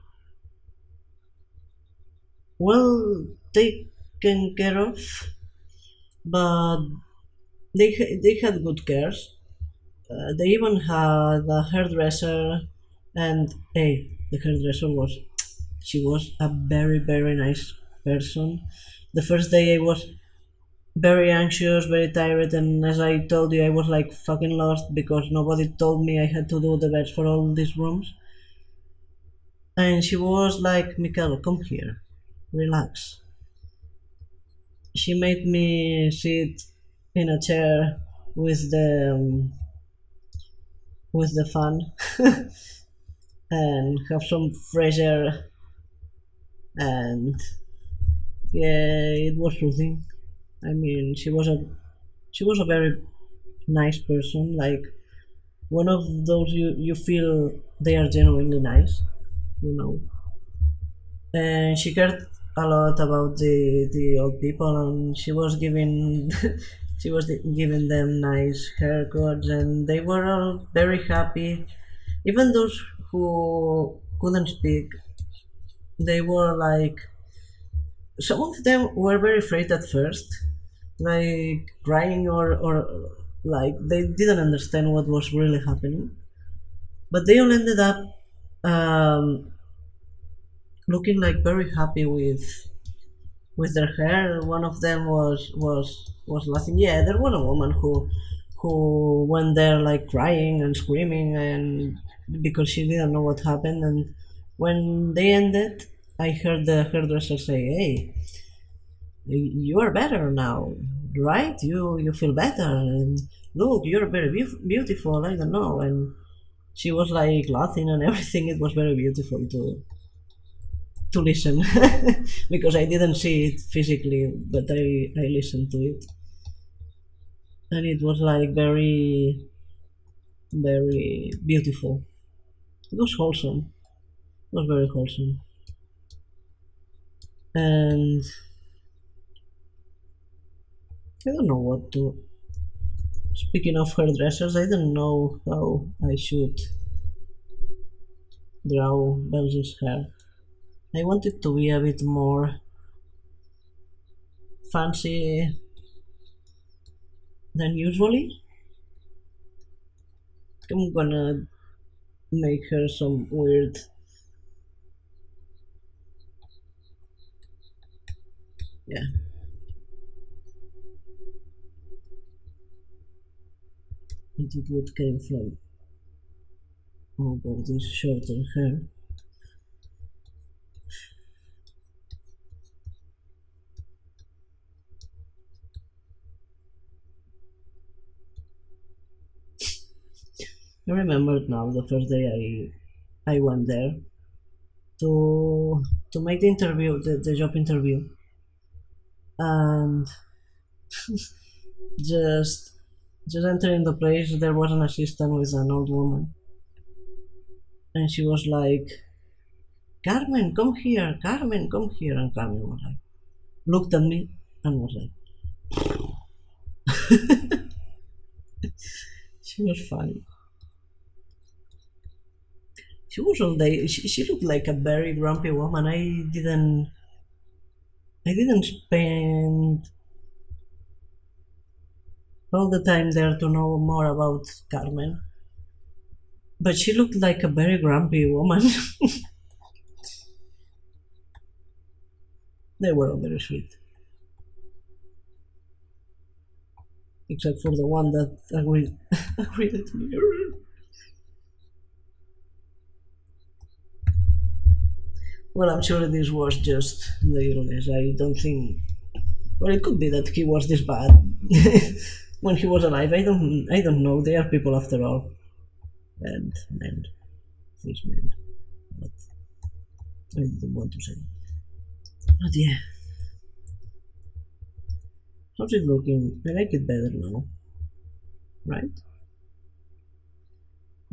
S1: well taken care of, but they had good cares. They even had a hairdresser, and hey, the hairdresser was she was a very very nice person. The first day I was very anxious, very tired, and as I told you, I was like fucking lost because nobody told me I had to do the beds for all these rooms. And she was like, Michael, come here, relax. She made me sit in a chair with the fan and have some fresh air, and yeah, it was soothing. I mean, she was a very nice person, like one of those you feel they are genuinely nice, you know. And she cared a lot about the old people, and she was giving she was giving them nice haircuts, and they were all very happy. Even those who couldn't speak, they were like some of them were very afraid at first, like crying or like they didn't understand what was really happening. But they all ended up um, looking like very happy with their hair. One of them was laughing. Yeah, there was a woman who went there like crying and screaming and because she didn't know what happened. And when they ended, I heard the hairdresser say, "Hey, you are better now, right? You feel better, and look, you're very beautiful. I don't know." And she was like laughing and everything. It was very beautiful to listen because I didn't see it physically, but I listened to it, and it was like very beautiful. It was wholesome. It was very wholesome. And I don't know what to. Speaking of hairdressers, I don't know how I should draw Belgi's hair. I want it to be a bit more fancy than usually. I'm gonna make her some weird. Yeah, it would came from over this shorter hair. I remember now the first day I went there to make the interview, the job interview, and just just entering the place, there was an assistant with an old woman, and she was like, "Carmen, come here, Carmen, come here," and Carmen was like, looked at me and was like, she was funny. She was all day. She looked like a very grumpy woman. I didn't spend all the time there to know more about Carmen, but she looked like a very grumpy woman. They were all very sweet, except for the one that agreed agreed with me. Well, I'm sure this was just the illness. I don't think. Well, it could be that he was this bad when he was alive. I don't know. They are people after all, and men, these men. But I don't want to say. But yeah, how's it looking? I like it better now, right?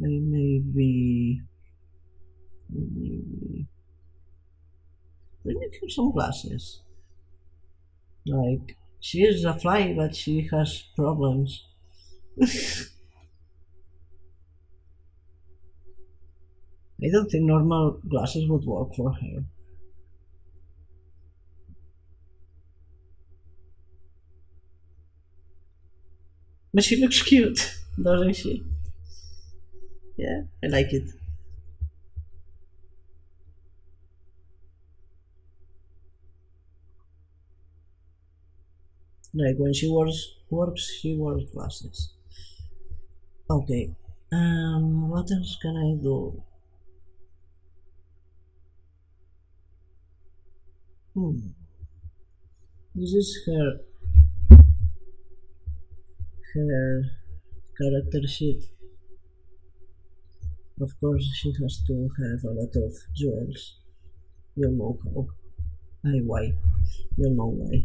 S1: I maybe have some glasses. Like she is a fly, but she has problems. I don't think normal glasses would work for her. But she looks cute, doesn't she? Yeah, I like it. Like when she works, she wears glasses. Okay. What else can I do? Hmm. This is her character sheet. Of course, she has to have a lot of jewels. You'll know how. Why. You'll know why.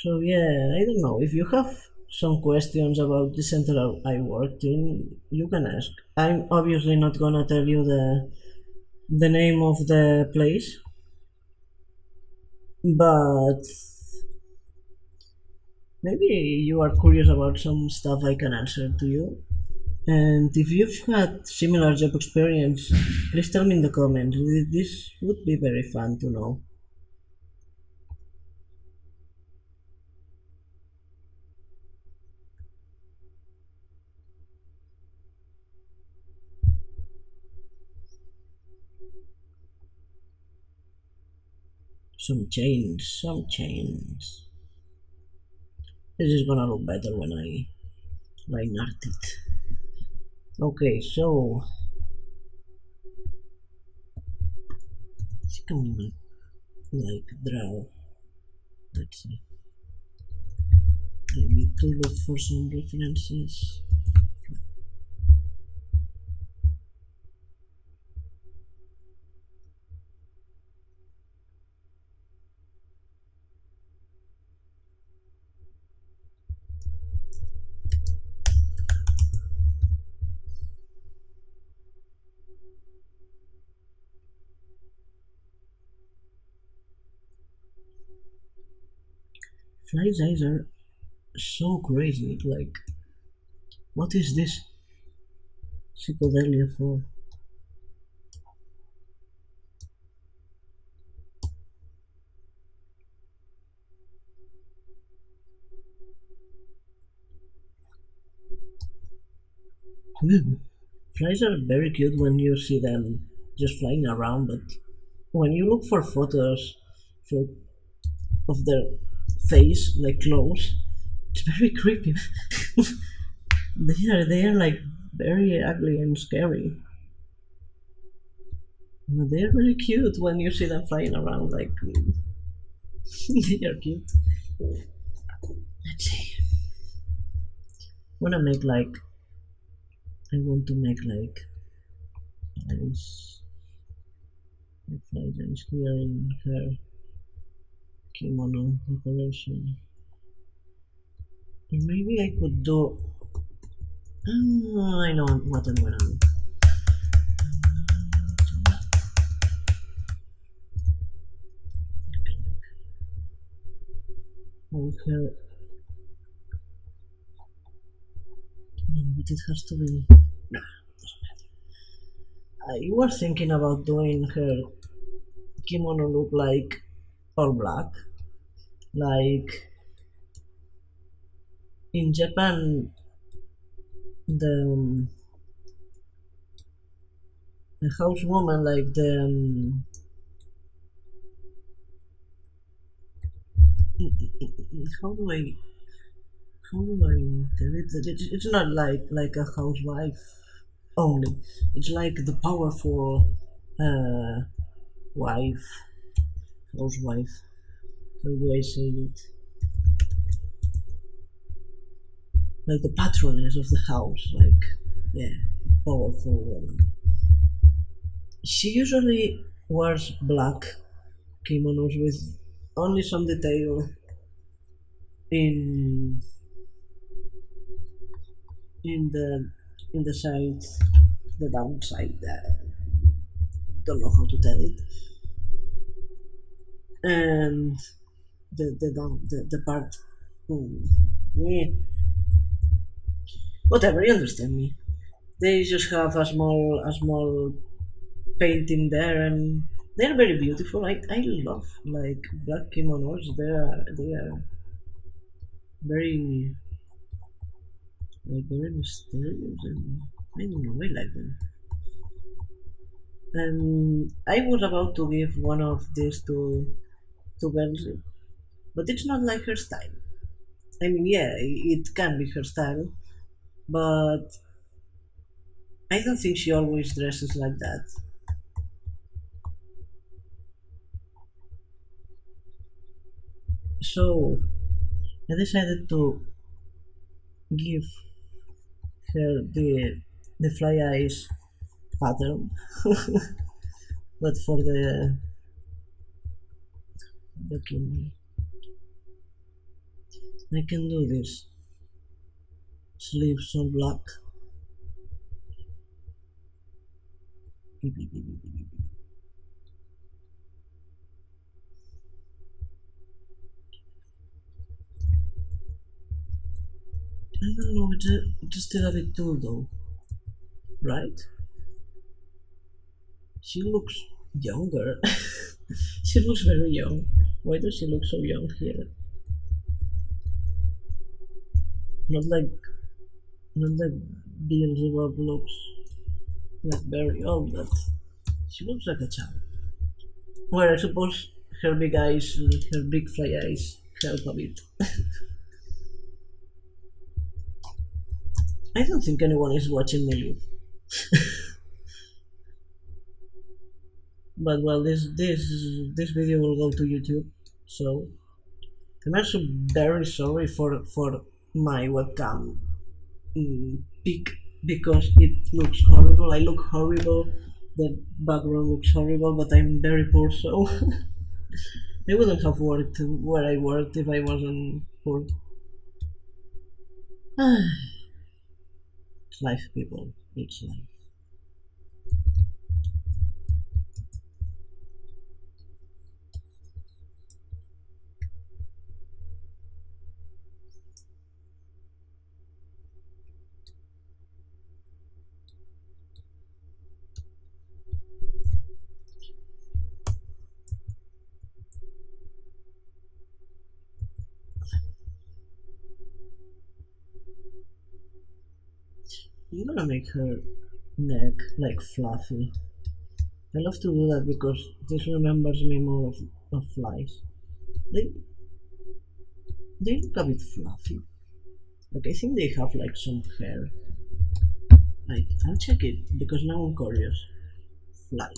S1: So yeah, I don't know. If you have some questions about the center I worked in, you can ask. I'm obviously not gonna tell you the name of the place, but maybe you are curious about some stuff I can answer to you. And if you've had similar job experience, please tell me in the comments. This would be very fun to know. Some chains, some chains. This is gonna look better when I line art it. Okay, so can we like draw? Let's see. I need to look for some references. Fly's eyes are so crazy. Like, what is this psychedelia for? Flies are very cute when you see them just flying around, but when you look for photos for, of their face, like close, it's very creepy. they are like very ugly and scary. But they are very cute when you see them flying around. Like they are cute. Let's see. I want to make like eyes. Flies eyes here in her kimono decoration. Or maybe I could do. Oh, I know what I'm gonna do. On her. No, but it has to be. Nah, doesn't matter. I was thinking about doing her kimono look like all black, like in Japan. The the housewoman, like how do I tell it? It's not like a housewife only. It's like the powerful uh, wife, housewife. How do I say it? Like the patroness of the house. Like yeah, powerful woman. She usually wears black kimonos with only some detail in in the in the side, the downside. Don't know how to tell it. And the part. Yeah, whatever. You understand me. They just have a small painting there, and they're very beautiful. I love like black kimonos. They are very very mysterious, and I don't know. I like them. And I was about to give one of these to Benji, but it's not like her style. I mean, yeah, it can be her style, but I don't think she always dresses like that. So I decided to give her the fly eyes pattern, but for the king, I can do this. Sleeves all black. I don't know. It's still a bit too though. right? She looks younger. She looks very young. Why does she look so young here? Not like not like Beelzebub looks like very old, but she looks like a child. Well, I suppose her big eyes, her big fly eyes help a bit. I don't think anyone is watching me live. But well, this video will go to YouTube, so I'm also very sorry for my webcam pic because it looks horrible. I look horrible. The background looks horrible, but I'm very poor, so I wouldn't have worked where I worked if I wasn't poor. It's life, people. It's life. I'm gonna make her neck like fluffy. I love to do that because this remembers me more of flies. They they look a bit fluffy. Like I think they have like some hair. Like I'll check it because now I'm curious. Fly.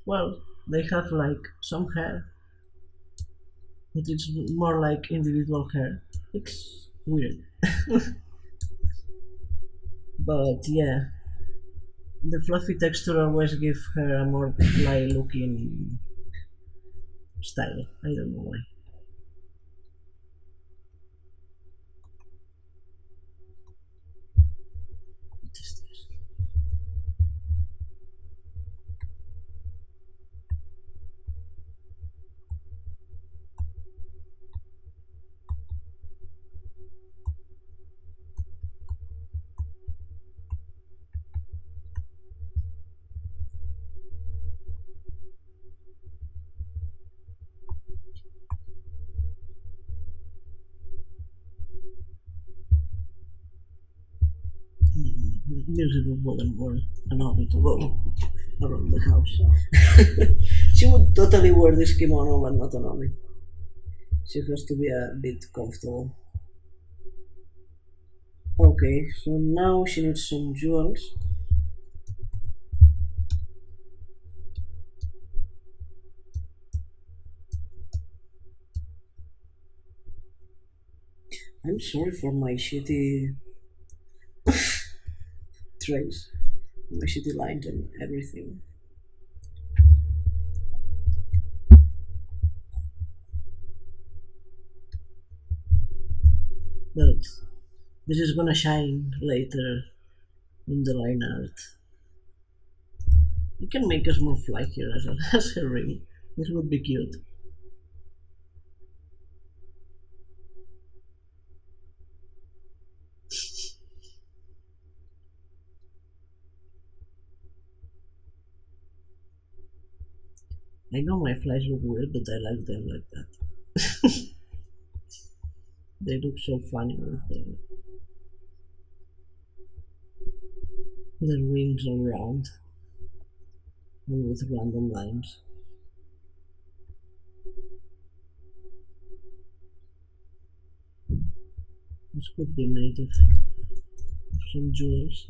S1: Well, they have like some hair, but it's more like individual hair. It's weird. But yeah, the fluffy texture always gives her a more fly looking style. I don't know why. What is this? Musical wouldn't work allow me to go around the house. She would totally wear this kimono but not allow me. She has to be a bit comfortable. Okay, so now she needs some jewels. I'm sorry for my shitty trace, my shitty lines and everything. But this is gonna shine later in the line art. You can make a small fly here as a ring. This would be cute. I know my flies look weird, but I like them like that. They look so funny with the rings all round and with random lines. This could be made of some jewels.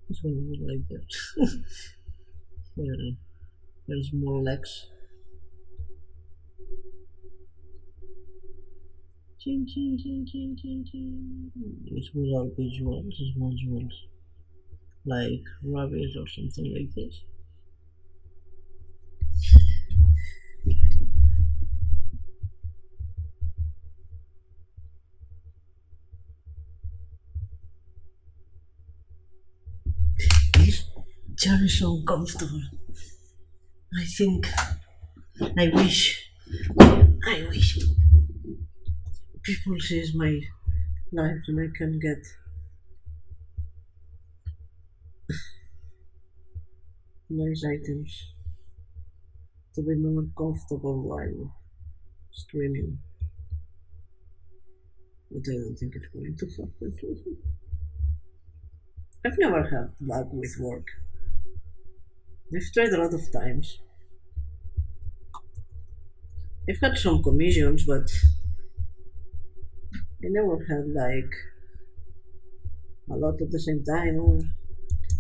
S1: This one would like that. There's more legs. Ching, ching, ching, ching, ching, ching. These will all be jewels, small jewels. Like rabbits or something like this. chair is so uncomfortable. I think I wish I wish people sees my life and I can get nice items to be more comfortable while streaming. But I don't think it's going to happen. I've never had luck with work. I've tried a lot of times. I've had some commissions, but I never had like a lot at the same time. Or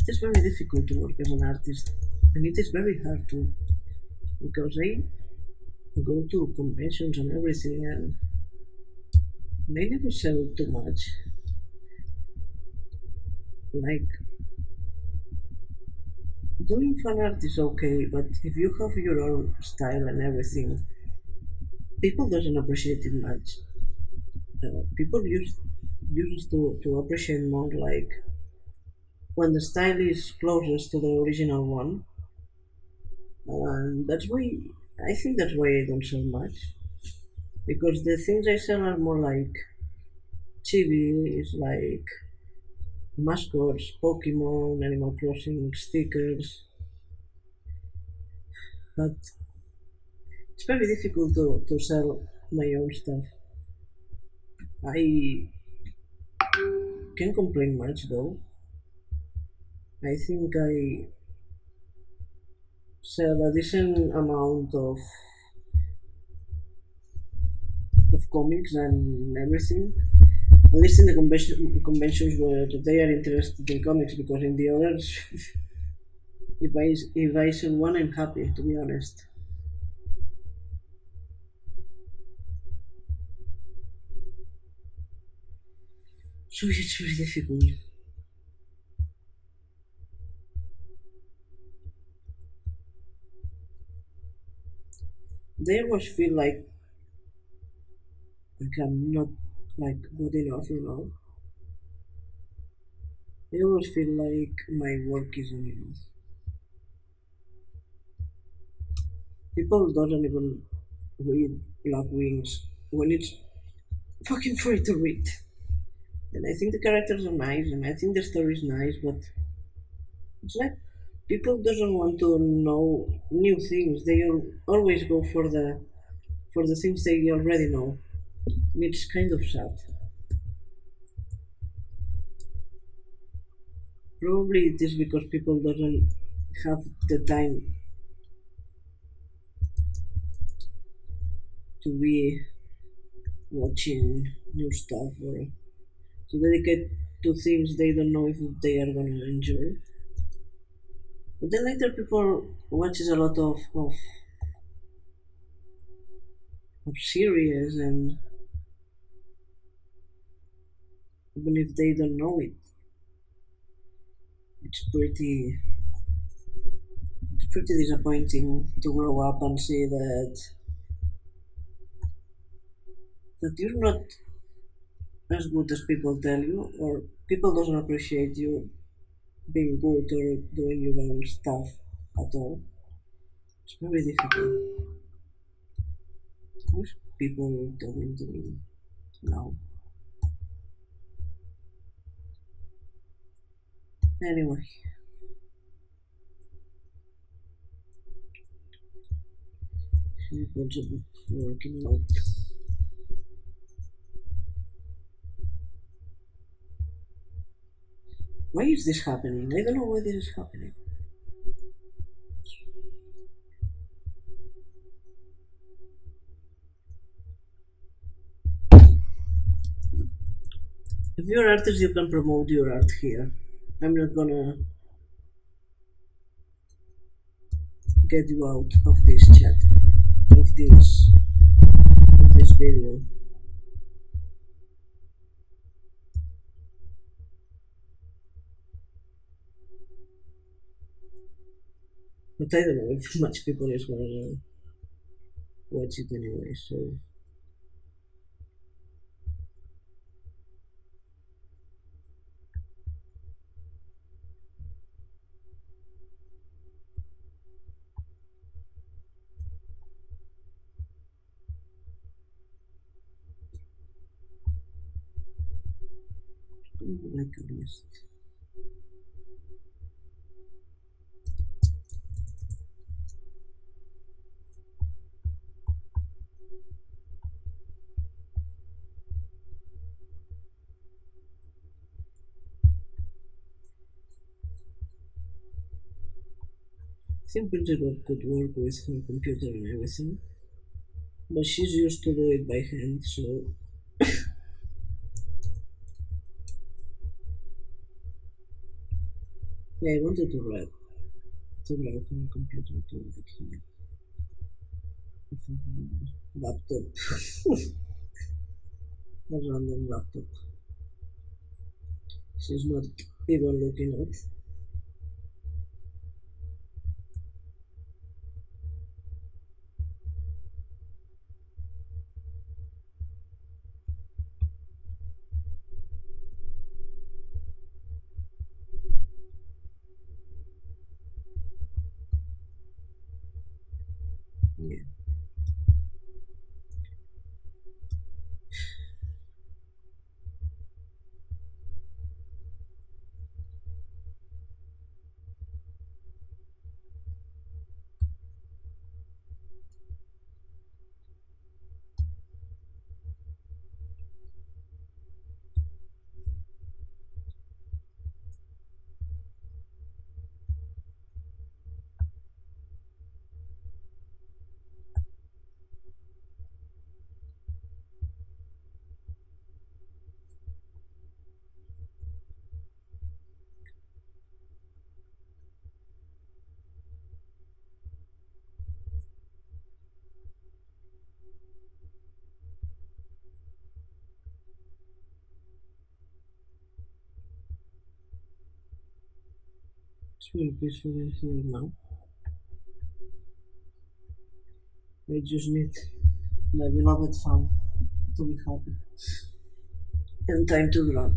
S1: it's very difficult to work as an artist, and it is very hard to because I go to conventions and everything, and I never sell too much. Like doing fan art is okay, but if you have your own style and everything, people doesn't appreciate it much. People used to appreciate more like when the style is closest to the original one, and that's why I think that's why I don't sell much because the things I sell are more like chibi, is like mascots, Pokemon, Animal Crossing stickers, but it's very difficult to sell my own stuff. I can't complain much though. I think I sell a decent amount of comics and everything. At least in the conventions where they are interested in comics, because in the others, if I sell one, I'm happy. To be honest, so it's very difficult. They always feel like I'm not like good enough, you know. I always feel like my work isn't enough. People don't even read Black Wings when it's fucking free to read. And I think the characters are nice, and I think the story is nice, but it's like people doesn't want to know new things. They always go for the things they already know. And it's kind of sad. Probably it is because people doesn't have the time to be watching new stuff or to dedicate to things they don't know if they are gonna enjoy. But then later people watches a lot of series, and even if they don't know it, it's pretty disappointing to grow up and see that you're not as good as people tell you, or people doesn't appreciate you being good or doing your own stuff at all. It's very difficult. Most people talking to me now. Anyway, bunch of working out. Why is this happening? I don't know why this is happening. If you're an artist, you can promote your art here. I'm not gonna get you out of this chat, of this video. But I don't know if much people is gonna watch it anyway. So like a list. Simple job could work with her computer and everything, but she's used to do it by hand, so yeah, I wanted to learn her computer too, like here. Laptop. A random laptop. She's not even looking at. Yeah. It's very peaceful in here now. I just need my beloved fun to be happy. And time to draw.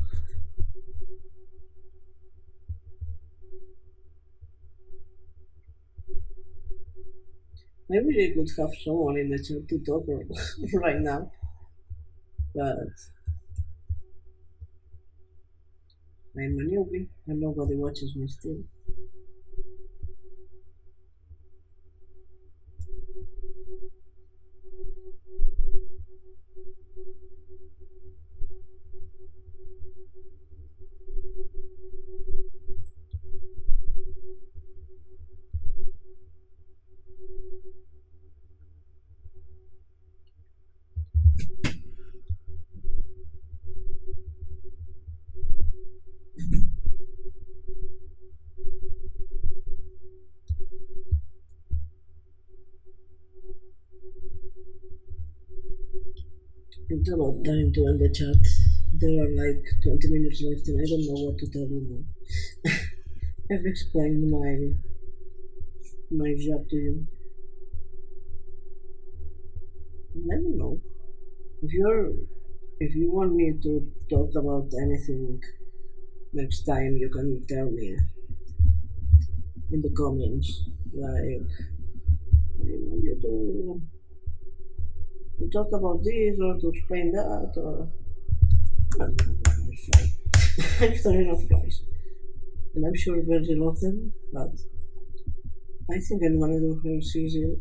S1: I wish I could have someone in the chat to talk right now, but I'm a newbie and nobody watches me still. It's about time to end the chat. There are like 20 minutes left and I don't know what to tell you now. I've explained my job to you. I don't know. If you want me to talk about anything next time, you can tell me in the comments. Like I want you to talk about this or to explain that or I'm gonna fly. I'm starting off flies. And I'm sure Bertie loves them, but I think I'm gonna do her season.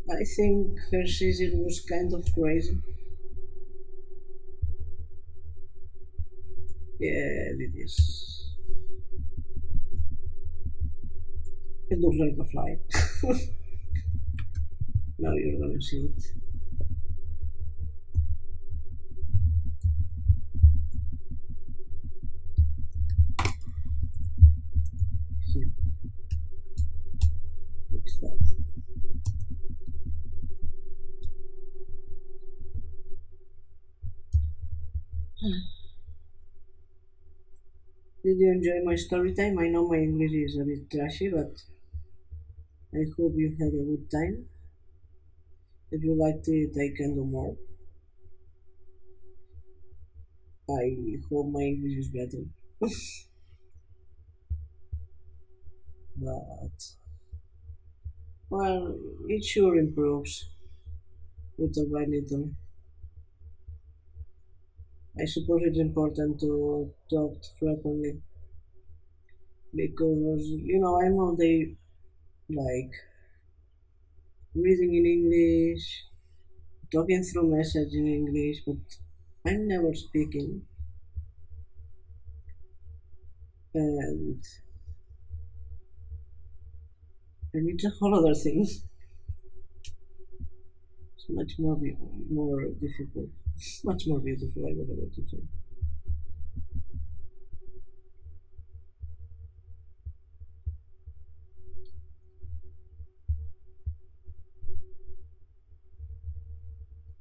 S1: I think her season was kind of crazy. Yeah, it is. It looks like a fly. Now you're gonna see it. Here. Fix that. Did you enjoy my story time? I know my English is a bit trashy, but I hope you had a good time. If you liked it, I can do more. I hope my English is better. But Well, it sure improves little by little. I suppose it's important to talk frequently because I'm all day like reading in English, talking through message in English, but I'm never speaking, and it's a whole other thing. It's much more difficult, much more beautiful. I was about to say.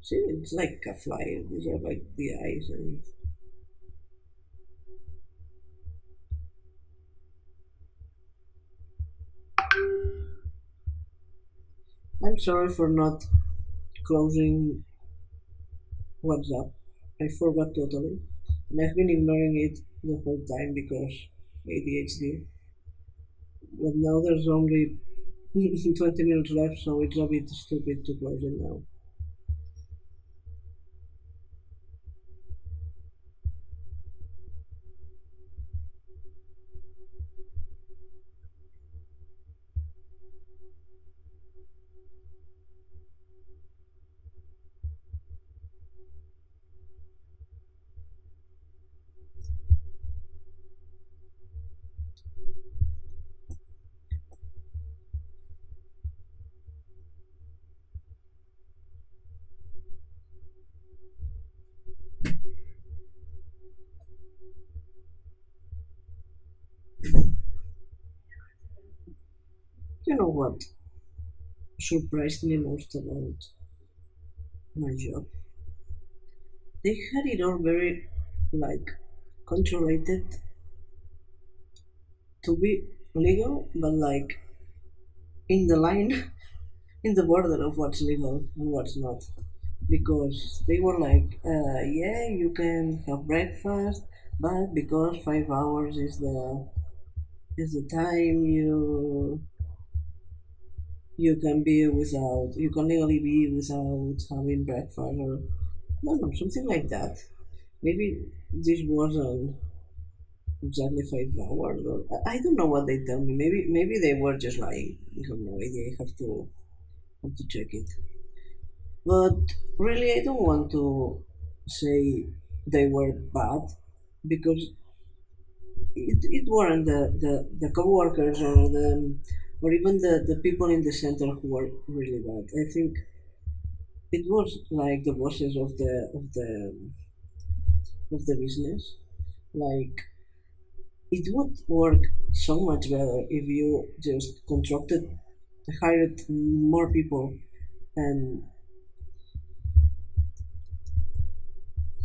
S1: See, it's like a fly. These are like the eyes, and I'm sorry for not closing WhatsApp. I forgot totally, and I've been ignoring it the whole time because ADHD. But now there's only 20 minutes left, so it's a bit stupid to close it now. You know what surprised me most about my job? They had it all very like controlled to be legal, but like in the line, in the border of what's legal and what's not. Because they were like, yeah, you can have breakfast, but because 5 hours is the time you can legally be without having breakfast or I don't know, something like that. Maybe this wasn't exactly 5 hours or I don't know what they tell me. Maybe they were just lying. I have no idea. I have to check it. But really, I don't want to say they were bad because it weren't the co-workers or even the people in the center who were really bad. I think it was like the bosses of the business. Like it would work so much better if you just hired more people and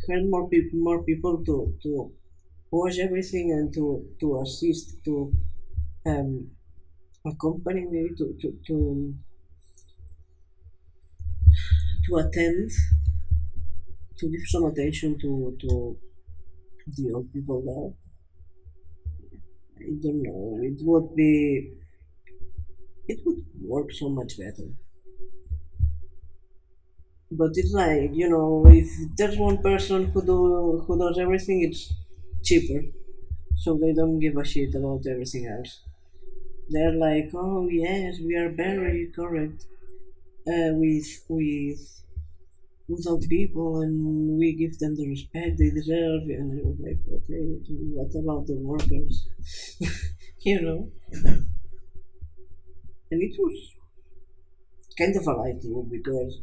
S1: hired more people to watch everything and to assist to um, accompany me to attend to give some attention to the old people there. I don't know. It would work so much better. But it's like if there's one person who does everything, it's cheaper. So they don't give a shit about everything else. They're like, oh yes, we are very correct with people, and we give them the respect they deserve. And I was like, okay, what about the workers? you know, and it was kind of a lie too because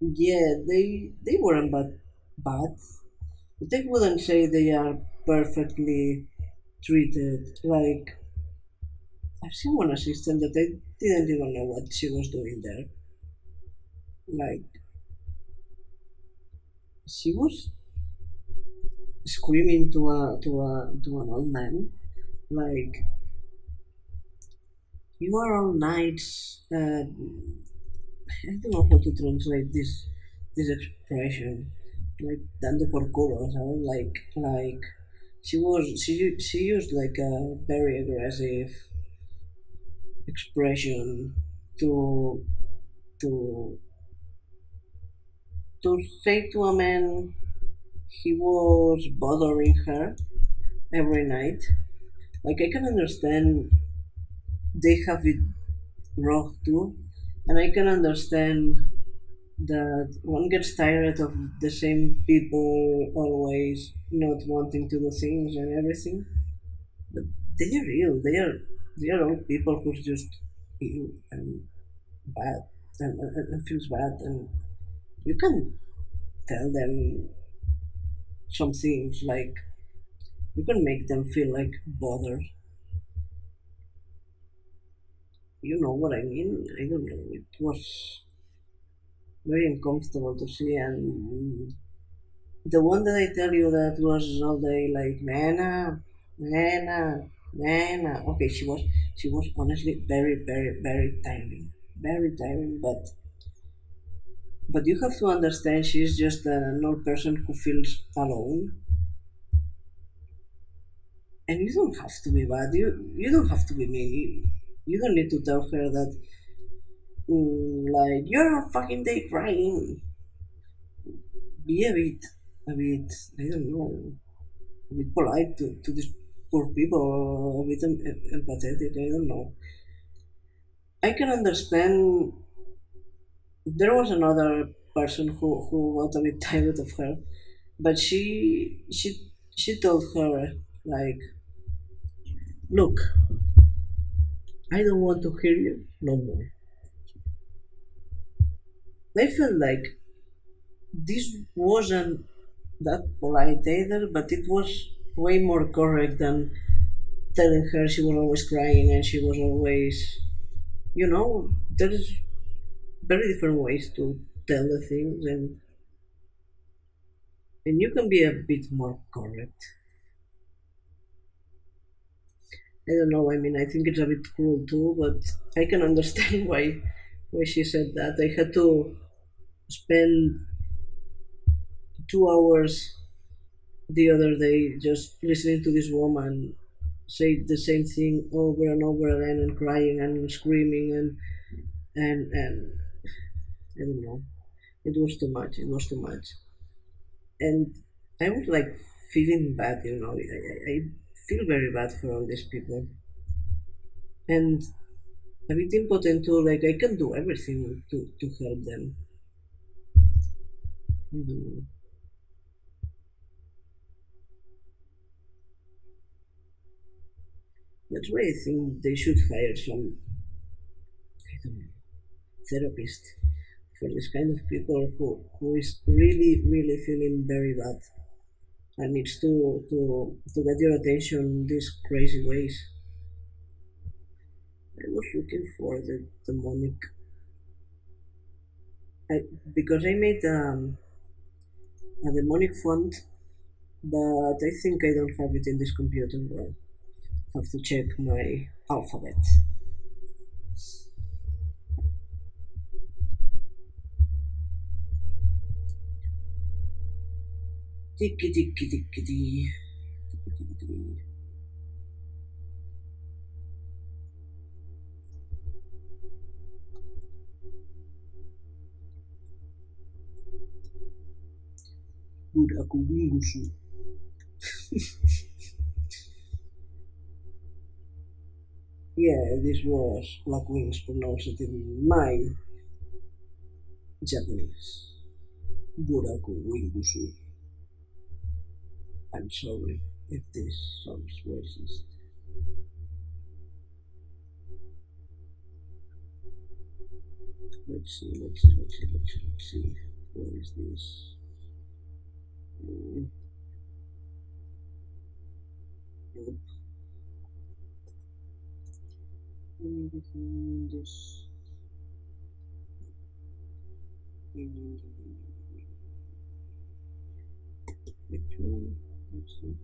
S1: yeah, they weren't bad, but I wouldn't say they are perfectly treated. Like I've seen one assistant that I didn't even know what she was doing there. Like she was screaming to an old man, like you are all nights. I don't know how to translate this expression. Like dando por culo, ¿sabes? Like she used like a very aggressive expression to to to say to a man he was bothering her every night. Like I can understand they have it wrong too, and I can understand that one gets tired of the same people always not wanting to do things and everything. But they are real. They are all people who's just ill and bad and feels bad, and you can tell them some things like you can make them feel like bothered. You know what I mean? I don't know. It was very uncomfortable to see, and the one that I tell you that was all day like Nana, Nana, Nana. Okay, she was honestly very tiring, very tiring. But you have to understand she's just an old person who feels alone, and you don't have to be bad. You don't have to be mean. You don't need to tell her that like you're a fucking day crying. Be a bit. I don't know. A bit polite to these poor people, a bit empathetic. I don't know. I can understand. There was another person who got a bit tired of her, but she told her like, look, I don't want to hear you no more. I felt like this wasn't that polite either, but it was way more correct than telling her she was always crying and she was always, there's very different ways to tell the things, and you can be a bit more correct. I don't know. I mean, I think it's a bit cruel too, but I can understand why she said that. I had to spend 2 hours the other day just listening to this woman say the same thing over and over again and crying and screaming and I don't know. It was too much. It was too much, and I was like feeling bad. I feel very bad for all these people, and a bit impotent too. Like I can do everything to help them. I don't know. That's why I think they should hire some, I don't know, therapist for this kind of people who is really feeling very bad and needs to get your attention these crazy ways. I was looking for the demonic, because I made a demonic font, but I think I don't have it in this computer. Well, have to check my alphabet. Tiki tiki tiki tiki. Buraku wingusu. Yeah, this was Black Wings pronounced in my Japanese. Buraku wingusu. I'm sorry if this sounds racist. Let's see. Where is this? Nope. This. Let's see.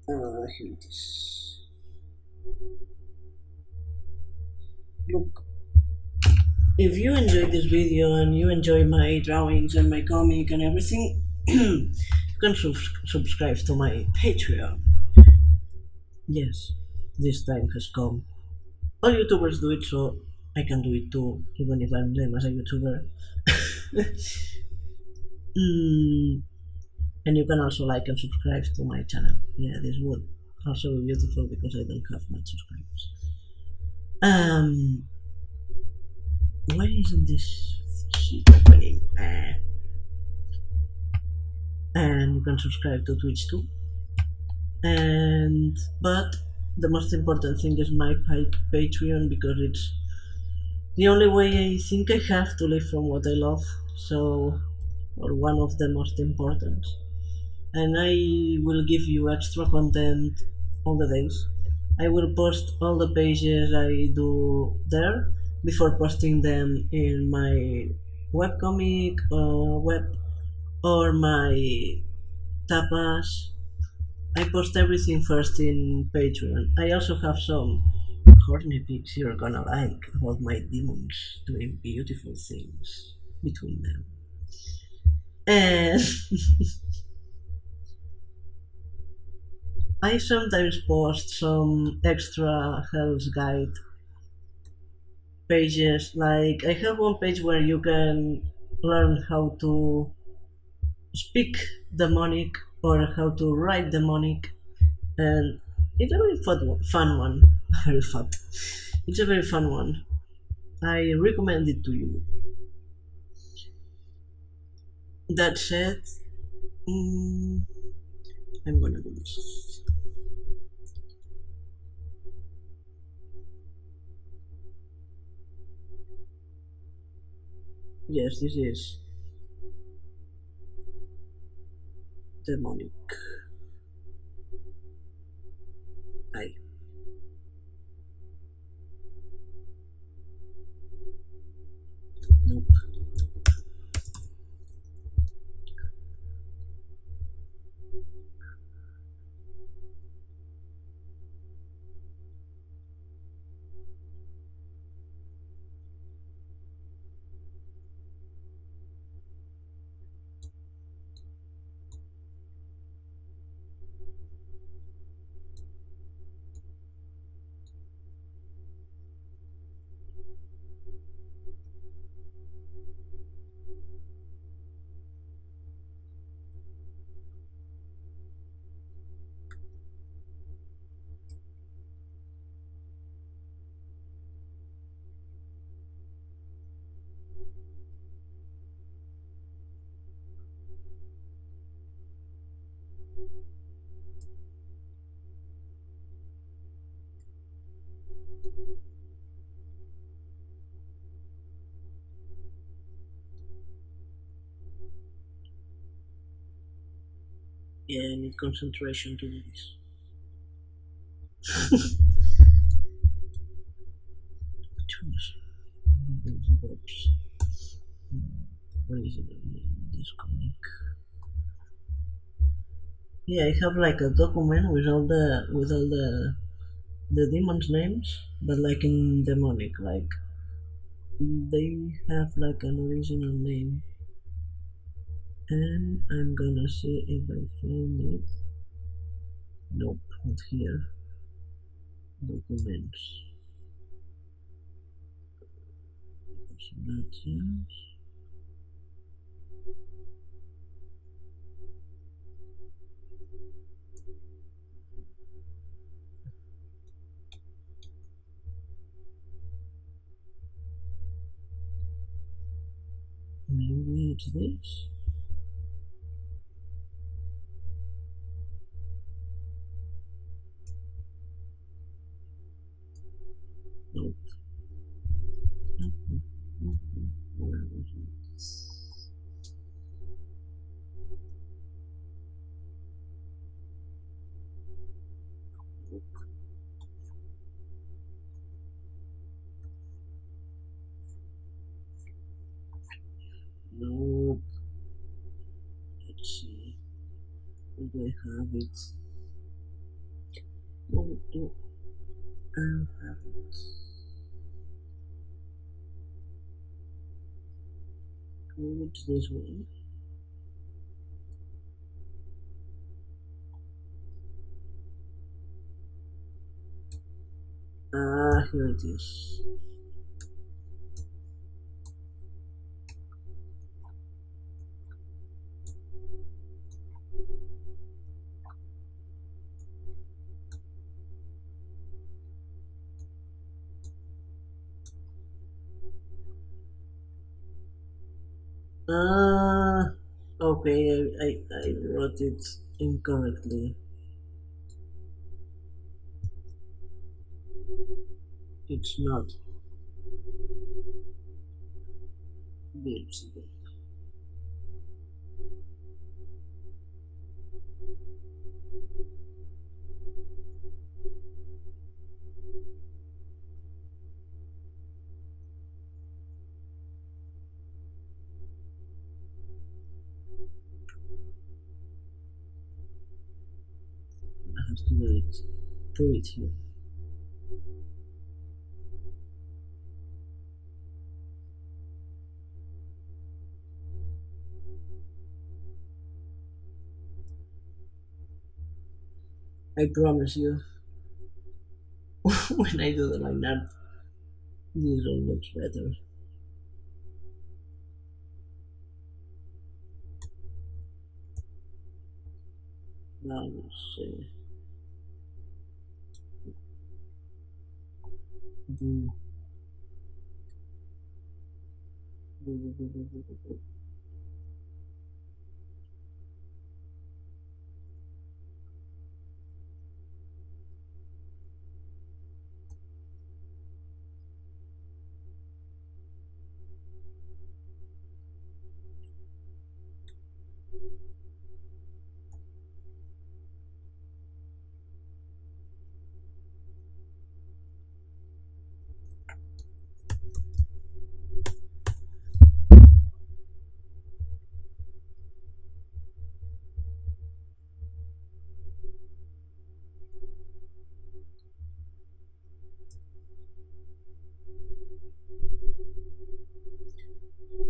S1: Here it is. Look, if you enjoyed this video and you enjoy my drawings and my comic and everything, you can subscribe to my Patreon. Yes, this time has come. All YouTubers do it, so I can do it too, even if I'm lame as a YouTuber. Mm, and you can also like and subscribe to my channel. Yeah, this would also be beautiful because I don't have much subscribers. Why isn't this shit opening? And you can subscribe to Twitch too. But the most important thing is my Patreon, because it's the only way I think I have to live from what I love. So, or one of the most important. And I will give you extra content all the days. I will post all the pages I do there before posting them in my webcomic or web or my tapas. I post everything first in Patreon. I also have some horny pics you're gonna like about my demons doing beautiful things between them. And I sometimes post some extra Hell's Guide pages. Like, I have one page where you can learn how to speak demonic or how to write demonic, and it's a very fun one. Very fun. It's a very fun one. I recommend it to you. That said, mm, I'm gonna do this. Yes, this is demonic. I. Nope. Yeah, I need concentration to do this. Which was where is it in this comic? Yeah, I have like a document with all the demons' names, but like in demonic, like they have like an original name, and I'm gonna see if I find it. Nope, not here. Documents. Personajes. Maybe it's this. Nope. Where was it? Nope. Nope. Let's see. Where do I have it? Where do I have it? Maybe it's this one. Ah, here it is. Ah, okay, I wrote it incorrectly. It's not Beelzebub. I have to put it here. I promise you, when I do it like that, this one looks better. Now let's see. Do, do.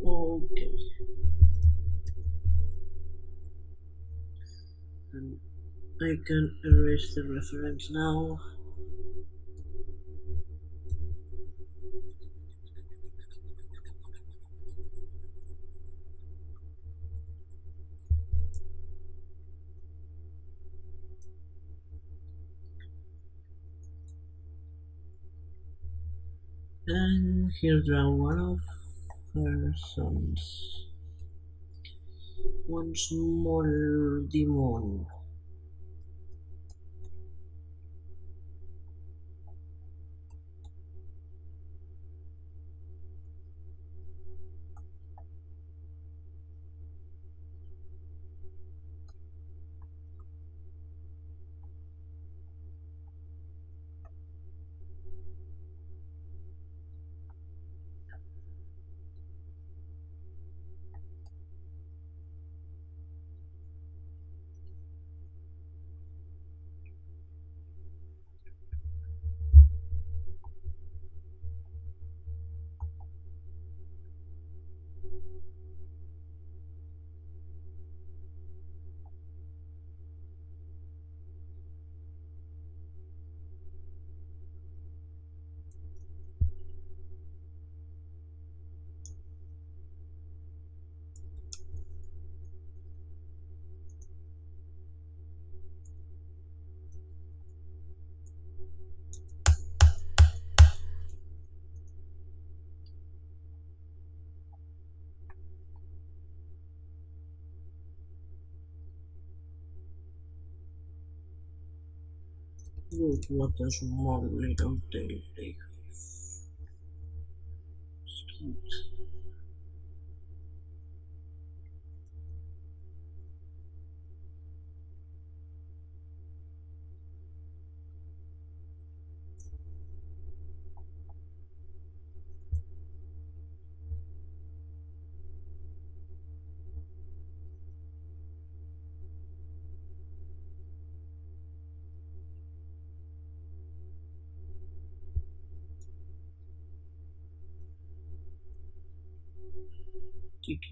S1: Okay. And I can erase the reference now. And here draw one of her sons. One small demon. Look what a small little tail they have. It's cute.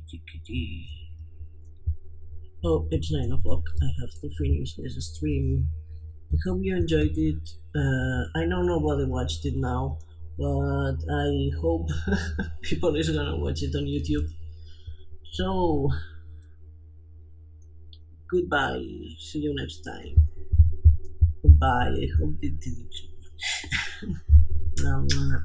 S1: Tiki. Oh, it's 9 o'clock. I have to finish this stream I hope you enjoyed it. I know nobody watched it now, but I hope people is gonna watch it on YouTube. So goodbye. See you next time. Goodbye. I hope it didn't. No. No.